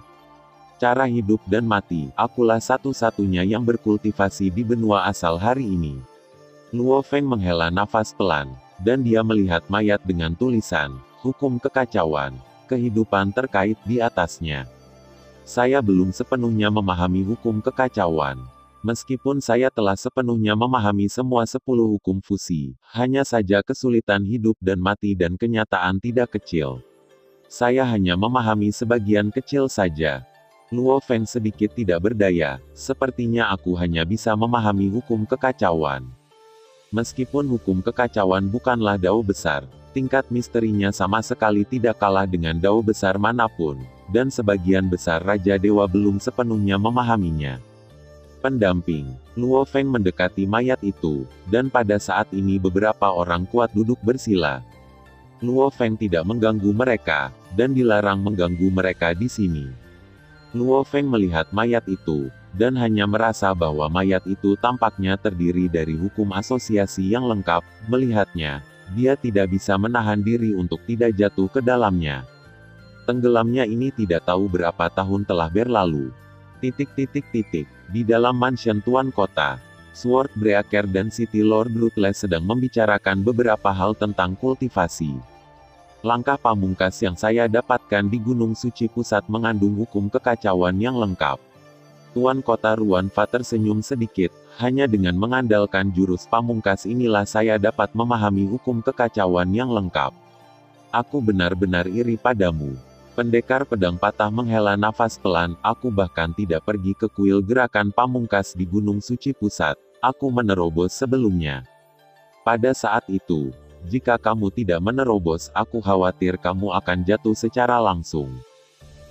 Cara hidup dan mati, akulah satu-satunya yang berkultivasi di benua asal hari ini. Luo Feng menghela nafas pelan, dan dia melihat mayat dengan tulisan, hukum kekacauan, kehidupan terkait di atasnya. Saya belum sepenuhnya memahami hukum kekacauan. Meskipun saya telah sepenuhnya memahami semua 10 hukum fusi, hanya saja kesulitan hidup dan mati dan kenyataan tidak kecil. Saya hanya memahami sebagian kecil saja. Luo Feng sedikit tidak berdaya, sepertinya aku hanya bisa memahami hukum kekacauan. Meskipun hukum kekacauan bukanlah dao besar, tingkat misterinya sama sekali tidak kalah dengan dao besar manapun, dan sebagian besar Raja Dewa belum sepenuhnya memahaminya. Pendamping, Luo Feng mendekati mayat itu, dan pada saat ini beberapa orang kuat duduk bersila. Luo Feng tidak mengganggu mereka, dan dilarang mengganggu mereka di sini. Luo Feng melihat mayat itu, dan hanya merasa bahwa mayat itu tampaknya terdiri dari hukum asosiasi yang lengkap. Melihatnya, dia tidak bisa menahan diri untuk tidak jatuh ke dalamnya. Tenggelamnya ini tidak tahu berapa tahun telah berlalu. Di dalam mansion Tuan Kota, Sword Breaker dan City Lord Ruthless sedang membicarakan beberapa hal tentang kultivasi. Langkah pamungkas yang saya dapatkan di Gunung Suci Pusat mengandung hukum kekacauan yang lengkap. Tuan Kota Ruanfa tersenyum sedikit, hanya dengan mengandalkan jurus pamungkas inilah saya dapat memahami hukum kekacauan yang lengkap. Aku benar-benar iri padamu. Pendekar pedang patah menghela nafas pelan, aku bahkan tidak pergi ke kuil gerakan pamungkas di Gunung Suci Pusat, aku menerobos sebelumnya. Pada saat itu, jika kamu tidak menerobos, aku khawatir kamu akan jatuh secara langsung.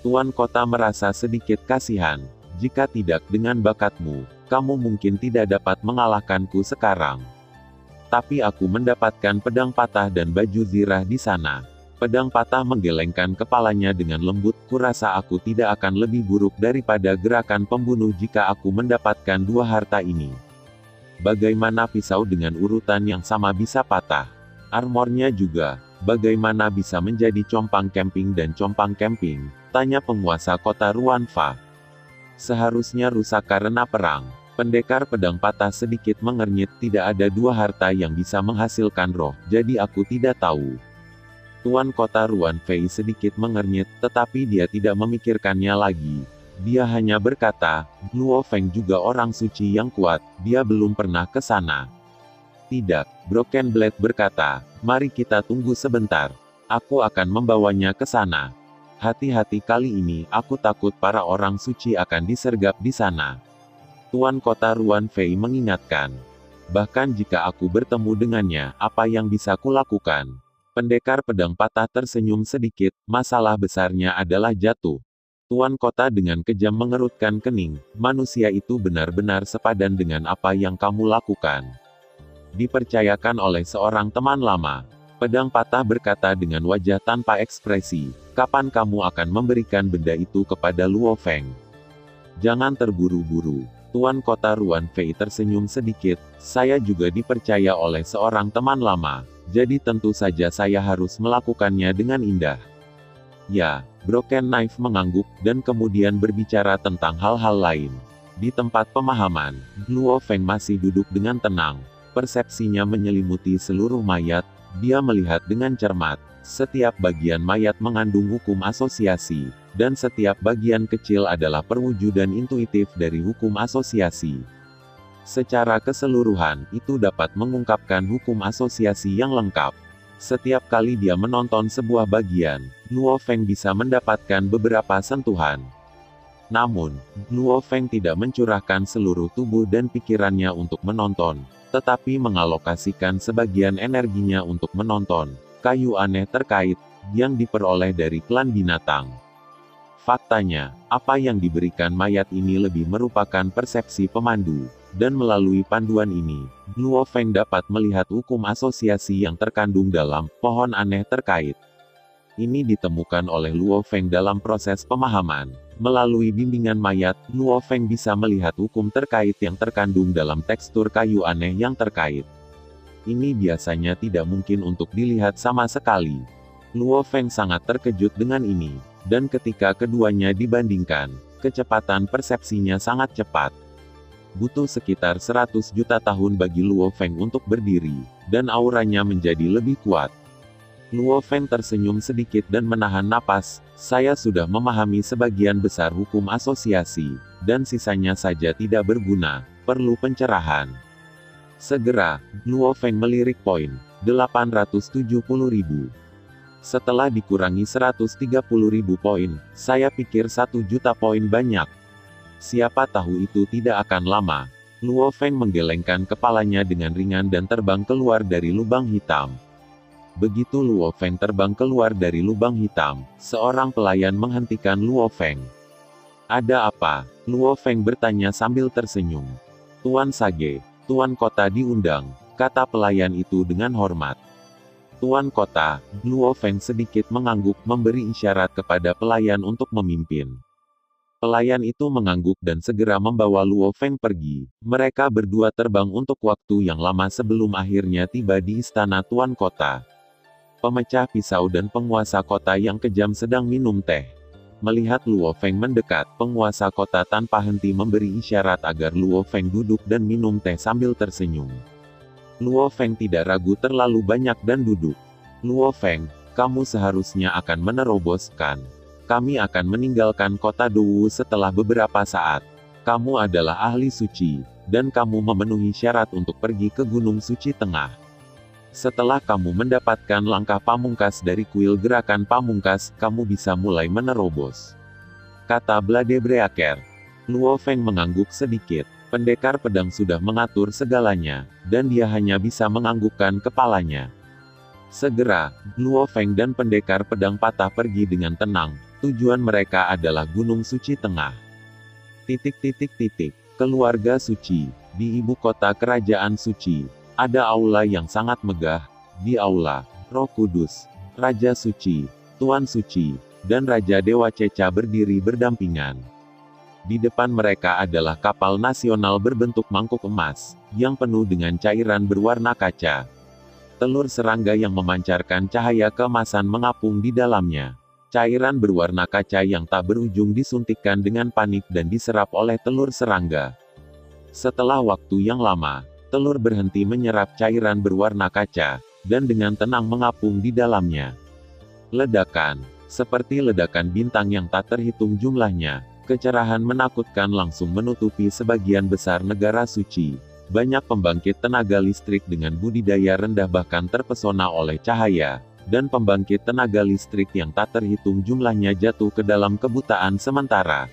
Tuan Kota merasa sedikit kasihan. Jika tidak dengan bakatmu, kamu mungkin tidak dapat mengalahkanku sekarang. Tapi aku mendapatkan pedang patah dan baju zirah di sana. Pedang patah menggelengkan kepalanya dengan lembut, kurasa aku tidak akan lebih buruk daripada gerakan pembunuh jika aku mendapatkan dua harta ini. Bagaimana pisau dengan urutan yang sama bisa patah? Armornya juga, bagaimana bisa menjadi compang camping dan compang camping? Tanya penguasa kota Ruanfa. Seharusnya rusak karena perang. Pendekar pedang patah sedikit mengernyit, tidak ada dua harta yang bisa menghasilkan roh, jadi aku tidak tahu. Tuan Kota Ruanfei sedikit mengernyit, tetapi dia tidak memikirkannya lagi. Dia hanya berkata, Luo Feng juga orang suci yang kuat, dia belum pernah ke sana. Tidak, Broken Blade berkata, mari kita tunggu sebentar. Aku akan membawanya ke sana. Hati-hati kali ini, aku takut para orang suci akan disergap di sana. Tuan Kota Ruanfei mengingatkan. Bahkan jika aku bertemu dengannya, apa yang bisa kulakukan? Pendekar pedang patah tersenyum sedikit, masalah besarnya adalah jatuh. Tuan Kota dengan kejam mengerutkan kening, manusia itu benar-benar sepadan dengan apa yang kamu lakukan. Dipercayakan oleh seorang teman lama. Pedang patah berkata dengan wajah tanpa ekspresi, kapan kamu akan memberikan benda itu kepada Luo Feng? Jangan terburu-buru. Tuan Kota Ruan Fei tersenyum sedikit, saya juga dipercaya oleh seorang teman lama, jadi tentu saja saya harus melakukannya dengan indah. Ya, Broken Knife mengangguk, dan kemudian berbicara tentang hal-hal lain. Di tempat pemahaman, Luo Feng masih duduk dengan tenang. Persepsinya menyelimuti seluruh mayat, dia melihat dengan cermat. Setiap bagian mayat mengandung hukum asosiasi, dan setiap bagian kecil adalah perwujudan intuitif dari hukum asosiasi. Secara keseluruhan, itu dapat mengungkapkan hukum asosiasi yang lengkap. Setiap kali dia menonton sebuah bagian, Luo Feng bisa mendapatkan beberapa sentuhan. Namun, Luo Feng tidak mencurahkan seluruh tubuh dan pikirannya untuk menonton, tetapi mengalokasikan sebagian energinya untuk menonton kayu aneh terkait, yang diperoleh dari klan binatang. Faktanya, apa yang diberikan mayat ini lebih merupakan persepsi pemandu, dan melalui panduan ini, Luo Feng dapat melihat hukum asosiasi yang terkandung dalam pohon aneh terkait. Ini ditemukan oleh Luo Feng dalam proses pemahaman. Melalui bimbingan mayat, Luo Feng bisa melihat hukum terkait yang terkandung dalam tekstur kayu aneh yang terkait. Ini biasanya tidak mungkin untuk dilihat sama sekali. Luo Feng sangat terkejut dengan ini, dan ketika keduanya dibandingkan, kecepatan persepsinya sangat cepat. Butuh sekitar 100 juta tahun bagi Luo Feng untuk berdiri, dan auranya menjadi lebih kuat. Luo Feng tersenyum sedikit dan menahan napas, saya sudah memahami sebagian besar hukum asosiasi, dan sisanya saja tidak berguna, perlu pencerahan. Segera, Luo Feng melirik poin, 870.000. Setelah dikurangi 130.000 poin, saya pikir 1 juta poin banyak. Siapa tahu itu tidak akan lama. Luo Feng menggelengkan kepalanya dengan ringan dan terbang keluar dari lubang hitam. Begitu Luo Feng terbang keluar dari lubang hitam, seorang pelayan menghentikan Luo Feng. Ada apa? Luo Feng bertanya sambil tersenyum. Tuan Sage, Tuan Kota diundang, kata pelayan itu dengan hormat. Tuan Kota, Luo Feng sedikit mengangguk memberi isyarat kepada pelayan untuk memimpin. Pelayan itu mengangguk dan segera membawa Luo Feng pergi. Mereka berdua terbang untuk waktu yang lama sebelum akhirnya tiba di istana Tuan Kota. Pemecah pisau dan penguasa kota yang kejam sedang minum teh. Melihat Luo Feng mendekat, penguasa kota tanpa henti memberi isyarat agar Luo Feng duduk dan minum teh sambil tersenyum. Luo Feng tidak ragu terlalu banyak dan duduk. Luo Feng, kamu seharusnya akan meneroboskan. Kami akan meninggalkan kota Dou setelah beberapa saat. Kamu adalah ahli suci, dan kamu memenuhi syarat untuk pergi ke Gunung Suci Tengah. Setelah kamu mendapatkan langkah pamungkas dari kuil gerakan pamungkas, kamu bisa mulai menerobos. Kata Blade Breaker. Luo Feng mengangguk sedikit. Pendekar pedang sudah mengatur segalanya, dan dia hanya bisa menganggukkan kepalanya. Segera, Luo Feng dan pendekar pedang patah pergi dengan tenang. Tujuan mereka adalah Gunung Suci Tengah. Keluarga suci. Di ibu kota kerajaan suci. Ada aula yang sangat megah. Di aula, Roh Kudus, Raja Suci, Tuan Suci, dan Raja Dewa Ceca berdiri berdampingan. Di depan mereka adalah kapal nasional berbentuk mangkuk emas, yang penuh dengan cairan berwarna kaca. Telur serangga yang memancarkan cahaya keemasan mengapung di dalamnya. Cairan berwarna kaca yang tak berujung disuntikkan dengan panik dan diserap oleh telur serangga. Setelah waktu yang lama, telur berhenti menyerap cairan berwarna kaca, dan dengan tenang mengapung di dalamnya. Ledakan. Seperti ledakan bintang yang tak terhitung jumlahnya, kecerahan menakutkan langsung menutupi sebagian besar negara suci. Banyak pembangkit tenaga listrik dengan budidaya rendah bahkan terpesona oleh cahaya, dan pembangkit tenaga listrik yang tak terhitung jumlahnya jatuh ke dalam kebutaan sementara.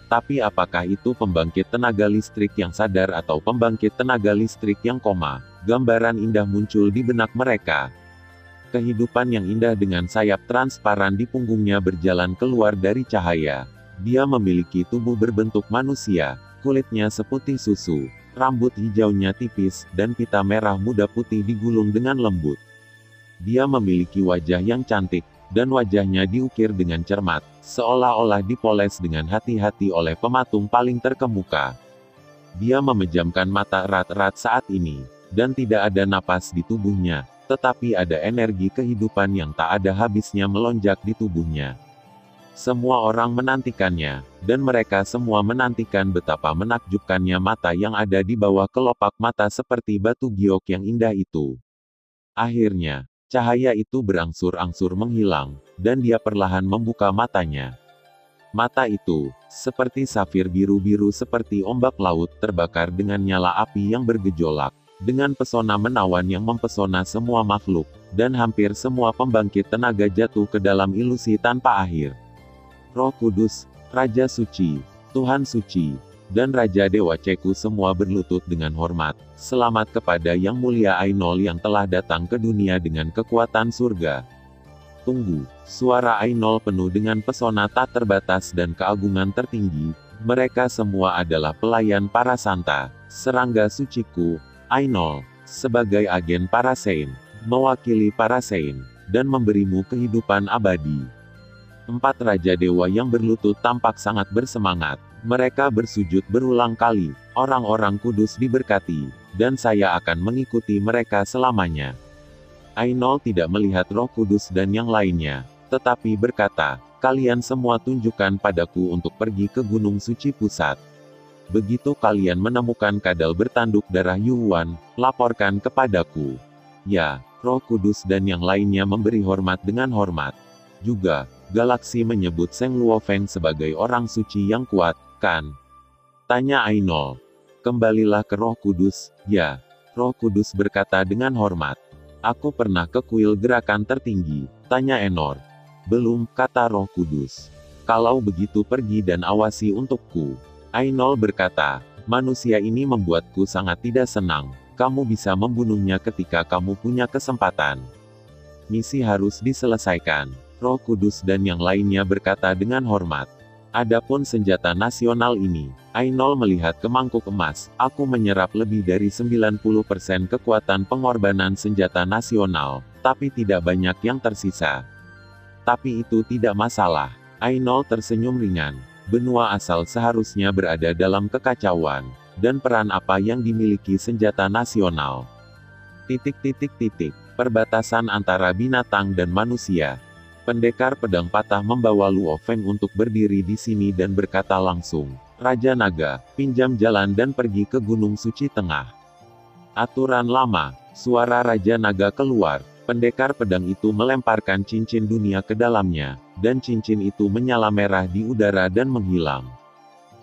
Tapi apakah itu pembangkit tenaga listrik yang sadar atau pembangkit tenaga listrik yang koma? Gambaran indah muncul di benak mereka. Kehidupan yang indah dengan sayap transparan di punggungnya berjalan keluar dari cahaya. Dia memiliki tubuh berbentuk manusia, kulitnya seputih susu, rambut hijaunya tipis, dan pita merah muda putih digulung dengan lembut. Dia memiliki wajah yang cantik, dan wajahnya diukir dengan cermat, seolah-olah dipoles dengan hati-hati oleh pematung paling terkemuka. Dia memejamkan mata erat-erat saat ini, dan tidak ada napas di tubuhnya, tetapi ada energi kehidupan yang tak ada habisnya melonjak di tubuhnya. Semua orang menantikannya, dan mereka semua menantikan betapa menakjubkannya mata yang ada di bawah kelopak mata seperti batu giok yang indah itu. Akhirnya, cahaya itu berangsur-angsur menghilang, dan dia perlahan membuka matanya. Mata itu, seperti safir biru-biru seperti ombak laut terbakar dengan nyala api yang bergejolak, dengan pesona menawan yang mempesona semua makhluk, dan hampir semua pembangkit tenaga jatuh ke dalam ilusi tanpa akhir. Roh Kudus, Raja Suci, Tuhan Suci, dan Raja Dewa Ceku semua berlutut dengan hormat, selamat kepada Yang Mulia Ainol yang telah datang ke dunia dengan kekuatan surga. Tunggu, suara Ainol penuh dengan pesona tak terbatas dan keagungan tertinggi. Mereka semua adalah pelayan para santa, serangga suciku, Ainol, sebagai agen para Sein, mewakili para Sein, dan memberimu kehidupan abadi. 4 Raja Dewa yang berlutut tampak sangat bersemangat. Mereka bersujud berulang kali, orang-orang kudus diberkati, dan saya akan mengikuti mereka selamanya. Ainol tidak melihat Roh Kudus dan yang lainnya, tetapi berkata, kalian semua tunjukkan padaku untuk pergi ke Gunung Suci Pusat. Begitu kalian menemukan kadal bertanduk darah Yuan, laporkan kepadaku. Ya, Roh Kudus dan yang lainnya memberi hormat dengan hormat. Juga, galaksi menyebut Seng Luofeng sebagai orang suci yang kuat, kan? Tanya Ainol. Kembalilah ke Roh Kudus. Ya, Roh Kudus berkata dengan hormat. Aku pernah ke kuil gerakan tertinggi, tanya Enor. Belum, kata Roh Kudus. Kalau begitu pergi dan awasi untukku. Ainol berkata, manusia ini membuatku sangat tidak senang. Kamu bisa membunuhnya ketika kamu punya kesempatan. Misi harus diselesaikan. Roh Kudus dan yang lainnya berkata dengan hormat. Adapun senjata nasional ini, Ainol melihat ke mangkuk emas, aku menyerap lebih dari 90% kekuatan pengorbanan senjata nasional, tapi tidak banyak yang tersisa. Tapi itu tidak masalah. Ainol tersenyum ringan. Benua asal seharusnya berada dalam kekacauan, dan peran apa yang dimiliki senjata nasional. Perbatasan antara binatang dan manusia. Pendekar pedang patah membawa Luofeng untuk berdiri di sini dan berkata langsung, Raja Naga, pinjam jalan dan pergi ke Gunung Suci Tengah. Aturan lama, suara Raja Naga keluar, pendekar pedang itu melemparkan cincin dunia ke dalamnya, dan cincin itu menyala merah di udara dan menghilang.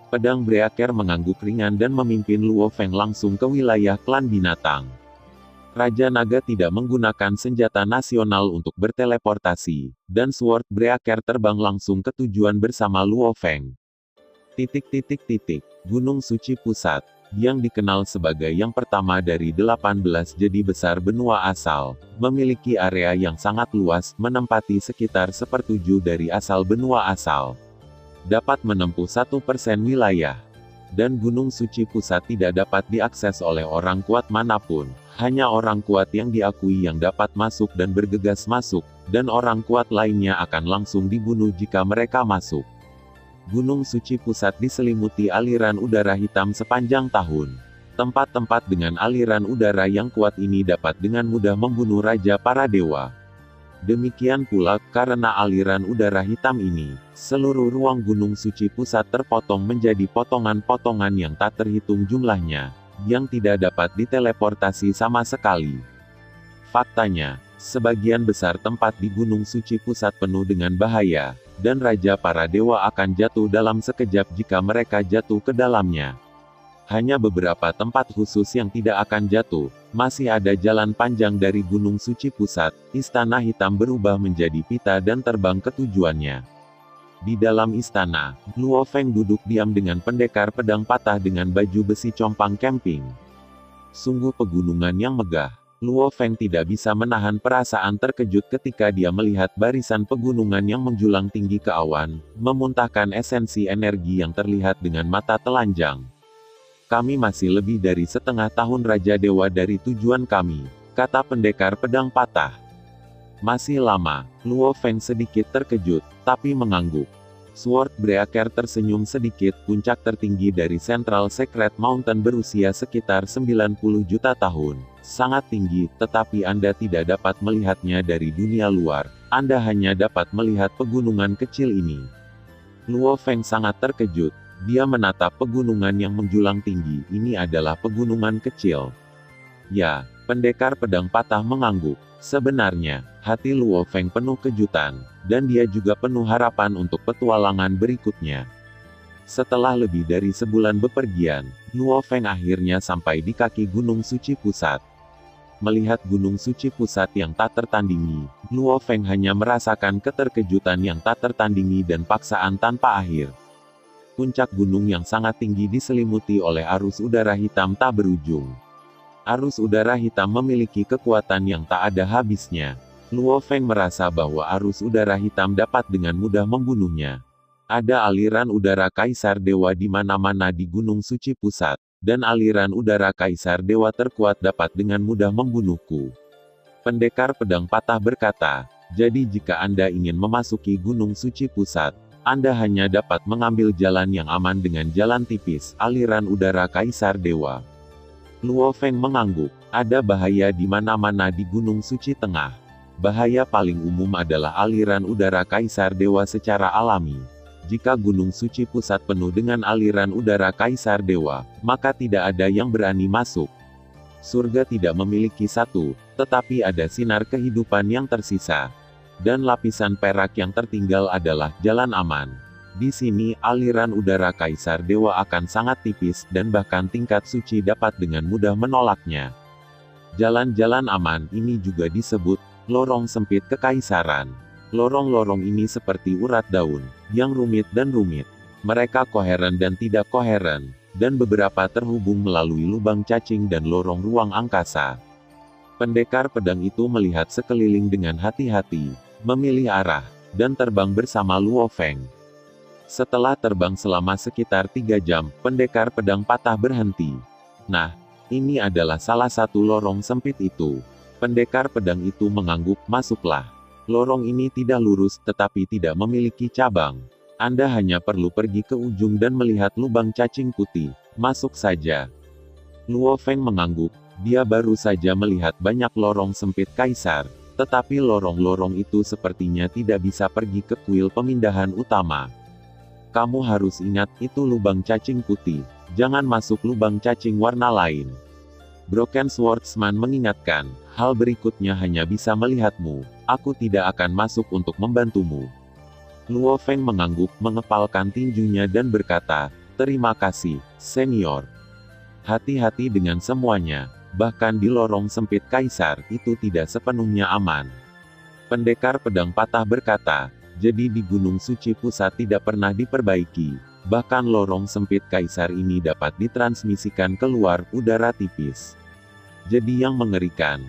Pedang Breaker mengangguk ringan dan memimpin Luofeng langsung ke wilayah klan binatang. Raja Naga tidak menggunakan senjata nasional untuk berteleportasi, dan Sword Breaker terbang langsung ke tujuan bersama Luofeng. Gunung Suci Pusat, yang dikenal sebagai yang pertama dari 18 jadi besar benua asal, memiliki area yang sangat luas, menempati sekitar 1/7 dari asal benua asal. Dapat menempuh 1% wilayah. Dan Gunung Suci Pusat tidak dapat diakses oleh orang kuat manapun, hanya orang kuat yang diakui yang dapat masuk dan bergegas masuk, dan orang kuat lainnya akan langsung dibunuh jika mereka masuk. Gunung Suci Pusat diselimuti aliran udara hitam sepanjang tahun. Tempat-tempat dengan aliran udara yang kuat ini dapat dengan mudah membunuh Raja para Dewa. Demikian pula, karena aliran udara hitam ini, seluruh ruang Gunung Suci Pusat terpotong menjadi potongan-potongan yang tak terhitung jumlahnya, yang tidak dapat diteleportasi sama sekali. Faktanya, sebagian besar tempat di Gunung Suci Pusat penuh dengan bahaya, dan Raja para Dewa akan jatuh dalam sekejap jika mereka jatuh ke dalamnya. Hanya beberapa tempat khusus yang tidak akan jatuh. Masih ada jalan panjang dari Gunung Suci Pusat, istana hitam berubah menjadi pita dan terbang ke tujuannya. Di dalam istana, Luofeng duduk diam dengan pendekar pedang patah dengan baju besi compang camping. Sungguh pegunungan yang megah. Luofeng tidak bisa menahan perasaan terkejut ketika dia melihat barisan pegunungan yang menjulang tinggi ke awan, memuntahkan esensi energi yang terlihat dengan mata telanjang. Kami masih lebih dari setengah tahun Raja Dewa dari tujuan kami, kata pendekar pedang patah. Masih lama, Luo Feng sedikit terkejut, tapi mengangguk. Sword Breaker tersenyum sedikit. Puncak tertinggi dari Central Secret Mountain berusia sekitar 90 juta tahun. Sangat tinggi, tetapi Anda tidak dapat melihatnya dari dunia luar. Anda hanya dapat melihat pegunungan kecil ini. Luo Feng sangat terkejut. Dia menatap pegunungan yang menjulang tinggi. Ini adalah pegunungan kecil. Ya, pendekar pedang patah mengangguk. Sebenarnya, hati Luo Feng penuh kejutan, dan dia juga penuh harapan untuk petualangan berikutnya. Setelah lebih dari sebulan bepergian, Luo Feng akhirnya sampai di kaki Gunung Suci Pusat. Melihat Gunung Suci Pusat yang tak tertandingi, Luo Feng hanya merasakan keterkejutan yang tak tertandingi dan paksaan tanpa akhir. Puncak gunung yang sangat tinggi diselimuti oleh arus udara hitam tak berujung. Arus udara hitam memiliki kekuatan yang tak ada habisnya. Luo Feng merasa bahwa arus udara hitam dapat dengan mudah membunuhnya. Ada aliran udara Kaisar Dewa di mana-mana di Gunung Suci Pusat, dan aliran udara Kaisar Dewa terkuat dapat dengan mudah membunuhku. Pendekar pedang patah berkata, jadi jika Anda ingin memasuki Gunung Suci Pusat, Anda hanya dapat mengambil jalan yang aman dengan jalan tipis, aliran udara Kaisar Dewa. Luo Feng mengangguk, ada bahaya di mana-mana di Gunung Suci Tengah. Bahaya paling umum adalah aliran udara Kaisar Dewa secara alami. Jika Gunung Suci Pusat penuh dengan aliran udara Kaisar Dewa, maka tidak ada yang berani masuk. Surga tidak memiliki satu, tetapi ada sinar kehidupan yang tersisa. Dan lapisan perak yang tertinggal adalah jalan aman. Di sini, aliran udara Kaisar Dewa akan sangat tipis, dan bahkan tingkat suci dapat dengan mudah menolaknya. Jalan-jalan aman ini juga disebut lorong sempit kekaisaran. Lorong-lorong ini seperti urat daun, yang rumit dan rumit. Mereka koheren dan tidak koheren, dan beberapa terhubung melalui lubang cacing dan lorong ruang angkasa. Pendekar pedang itu melihat sekeliling dengan hati-hati, memilih arah, dan terbang bersama Luo Feng. Setelah terbang selama sekitar 3 jam, pendekar pedang patah berhenti. Nah, ini adalah salah satu lorong sempit itu. Pendekar pedang itu mengangguk, masuklah. Lorong ini tidak lurus, tetapi tidak memiliki cabang. Anda hanya perlu pergi ke ujung dan melihat lubang cacing putih. Masuk saja. Luo Feng mengangguk, dia baru saja melihat banyak lorong sempit kaisar. Tetapi lorong-lorong itu sepertinya tidak bisa pergi ke kuil pemindahan utama. Kamu harus ingat, itu lubang cacing putih. Jangan masuk lubang cacing warna lain. Broken Swordsman mengingatkan, hal berikutnya hanya bisa melihatmu. Aku tidak akan masuk untuk membantumu. Luo Feng mengangguk, mengepalkan tinjunya dan berkata, terima kasih, senior. Hati-hati dengan semuanya. Bahkan di lorong sempit kaisar, itu tidak sepenuhnya aman. Pendekar pedang patah berkata, jadi di Gunung Suci Pusat tidak pernah diperbaiki. Bahkan lorong sempit kaisar ini dapat ditransmisikan keluar udara tipis. Jadi yang mengerikan.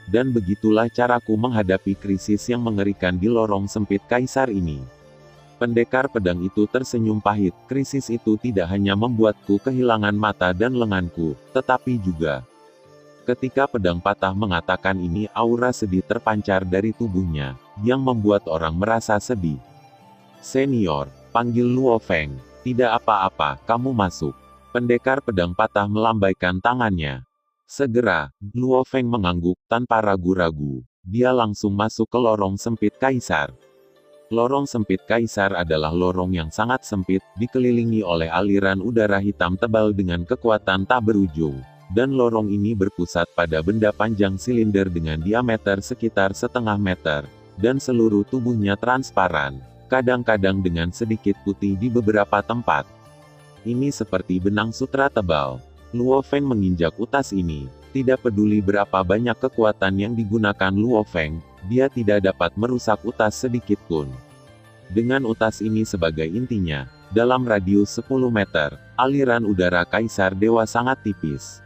Dan begitulah caraku menghadapi krisis yang mengerikan di lorong sempit kaisar ini. Pendekar pedang itu tersenyum pahit. Krisis itu tidak hanya membuatku kehilangan mata dan lenganku, tetapi juga. Ketika pedang patah mengatakan ini, aura sedih terpancar dari tubuhnya, yang membuat orang merasa sedih. Senior, panggil Luo Feng. Tidak apa-apa, kamu masuk. Pendekar pedang patah melambaikan tangannya. Segera, Luo Feng mengangguk, tanpa ragu-ragu. Dia langsung masuk ke lorong sempit kaisar. Lorong sempit kaisar adalah lorong yang sangat sempit, dikelilingi oleh aliran udara hitam tebal dengan kekuatan tak berujung. Dan lorong ini berpusat pada benda panjang silinder dengan diameter sekitar setengah meter, dan seluruh tubuhnya transparan, kadang-kadang dengan sedikit putih di beberapa tempat. Ini seperti benang sutra tebal. Luo Feng menginjak utas ini. Tidak peduli berapa banyak kekuatan yang digunakan Luo Feng, dia tidak dapat merusak utas sedikit pun. Dengan utas ini sebagai intinya, dalam radius 10 meter, aliran udara Kaisar Dewa sangat tipis.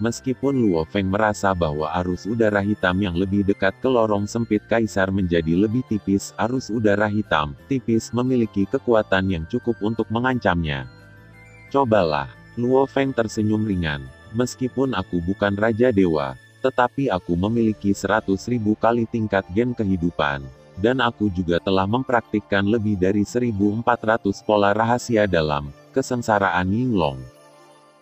Meskipun Luo Feng merasa bahwa arus udara hitam yang lebih dekat ke lorong sempit Kaisar menjadi lebih tipis, arus udara hitam tipis memiliki kekuatan yang cukup untuk mengancamnya. Cobalah. Luo Feng tersenyum ringan. Meskipun aku bukan Raja Dewa, Tetapi aku memiliki 100.000 kali tingkat gen kehidupan. Dan aku juga telah mempraktikkan lebih dari 1.400 pola rahasia dalam kesengsaraan Yinglong.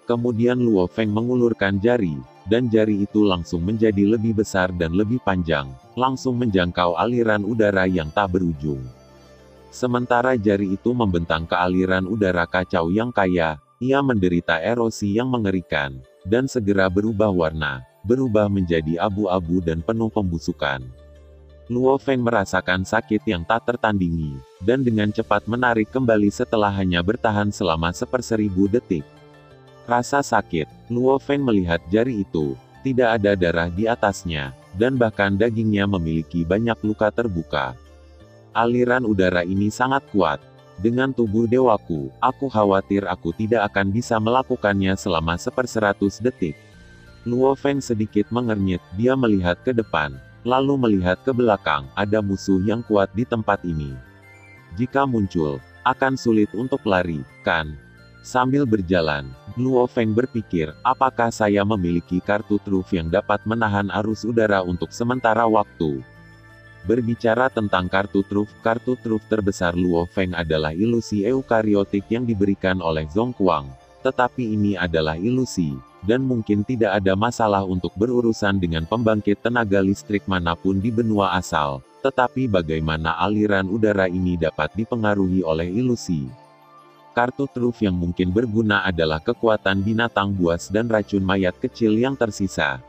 Kemudian Luo Feng mengulurkan jari, dan jari itu langsung menjadi lebih besar dan lebih panjang, langsung menjangkau aliran udara yang tak berujung. Sementara jari itu membentang ke aliran udara kacau yang kaya, ia menderita erosi yang mengerikan, dan segera berubah warna, berubah menjadi abu-abu dan penuh pembusukan. Luo Feng merasakan sakit yang tak tertandingi, dan dengan cepat menarik kembali setelah hanya bertahan selama 1/1000 detik. Rasa sakit, Luo Feng melihat jari itu, tidak ada darah di atasnya, dan bahkan dagingnya memiliki banyak luka terbuka. Aliran udara ini sangat kuat. Dengan tubuh dewaku, aku khawatir aku tidak akan bisa melakukannya selama 1/100 detik. Luo Feng sedikit mengernyit, dia melihat ke depan. Lalu melihat ke belakang, ada musuh yang kuat di tempat ini. Jika muncul, akan sulit untuk lari, kan? Sambil berjalan, Luo Feng berpikir, apakah saya memiliki kartu truf yang dapat menahan arus udara untuk sementara waktu? Berbicara tentang kartu truf terbesar Luo Feng adalah ilusi eukariotik yang diberikan oleh Zhongguang. Tetapi ini adalah ilusi, dan mungkin tidak ada masalah untuk berurusan dengan pembangkit tenaga listrik manapun di benua asal. Tetapi bagaimana aliran udara ini dapat dipengaruhi oleh ilusi? Kartu truf yang mungkin berguna adalah kekuatan binatang buas dan racun mayat kecil yang tersisa.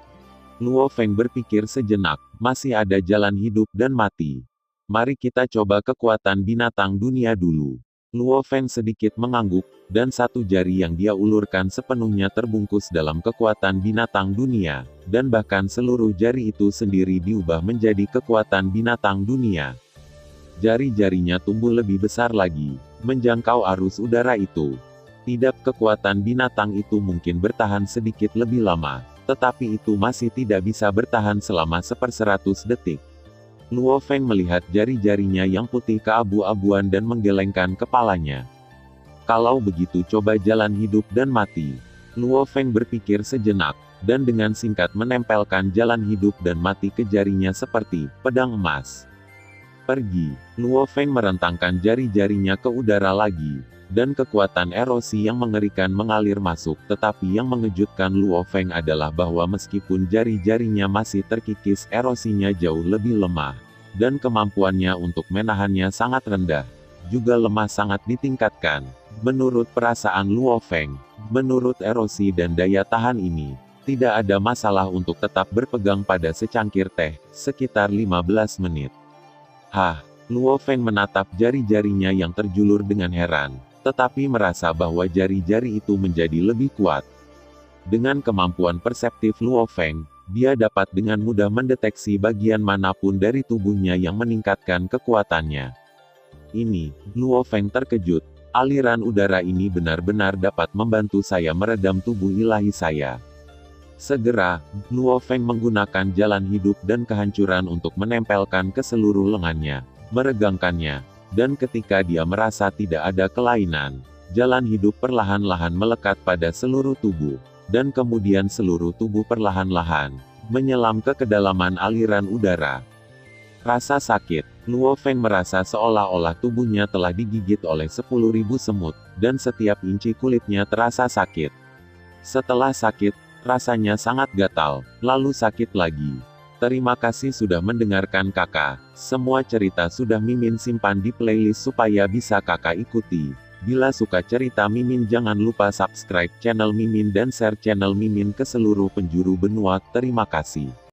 Luo Feng berpikir sejenak, masih ada jalan hidup dan mati. Mari kita coba kekuatan binatang dunia dulu. Luo Feng sedikit mengangguk, dan satu jari yang dia ulurkan sepenuhnya terbungkus dalam kekuatan binatang dunia, dan bahkan seluruh jari itu sendiri diubah menjadi kekuatan binatang dunia. Jari-jarinya tumbuh lebih besar lagi, menjangkau arus udara itu. Tidak, kekuatan binatang itu mungkin bertahan sedikit lebih lama, tetapi itu masih tidak bisa bertahan selama 1/100 detik. Luo Feng melihat jari-jarinya yang putih keabu-abuan dan menggelengkan kepalanya. Kalau begitu coba jalan hidup dan mati. Luo Feng berpikir sejenak, dan dengan singkat menempelkan jalan hidup dan mati ke jarinya seperti pedang emas. Pergi. Luo Feng merentangkan jari-jarinya ke udara lagi, dan kekuatan erosi yang mengerikan mengalir masuk. Tetapi yang mengejutkan Luo Feng adalah bahwa meskipun jari-jarinya masih terkikis, erosinya jauh lebih lemah, dan kemampuannya untuk menahannya sangat rendah, juga lemah sangat ditingkatkan. Menurut perasaan Luo Feng, menurut erosi dan daya tahan ini, tidak ada masalah untuk tetap berpegang pada secangkir teh, sekitar 15 menit. Luo Feng menatap jari-jarinya yang terjulur dengan heran, tetapi merasa bahwa jari-jari itu menjadi lebih kuat. Dengan kemampuan perseptif Luo Feng, dia dapat dengan mudah mendeteksi bagian manapun dari tubuhnya yang meningkatkan kekuatannya. Ini, Luo Feng terkejut, aliran udara ini benar-benar dapat membantu saya meredam tubuh ilahi saya. Segera, Luo Feng menggunakan jalan hidup dan kehancuran untuk menempelkan ke seluruh lengannya, meregangkannya, dan ketika dia merasa tidak ada kelainan, jalan hidup perlahan-lahan melekat pada seluruh tubuh, dan kemudian seluruh tubuh perlahan-lahan menyelam ke kedalaman aliran udara. Rasa sakit, Luo Feng merasa seolah-olah tubuhnya telah digigit oleh 10.000 semut, dan setiap inci kulitnya terasa sakit. Setelah sakit, rasanya sangat gatal, lalu sakit lagi. Terima kasih sudah mendengarkan kakak. Semua cerita sudah Mimin simpan di playlist supaya bisa kakak ikuti. Bila suka cerita Mimin jangan lupa subscribe channel Mimin dan share channel Mimin ke seluruh penjuru benua. Terima kasih.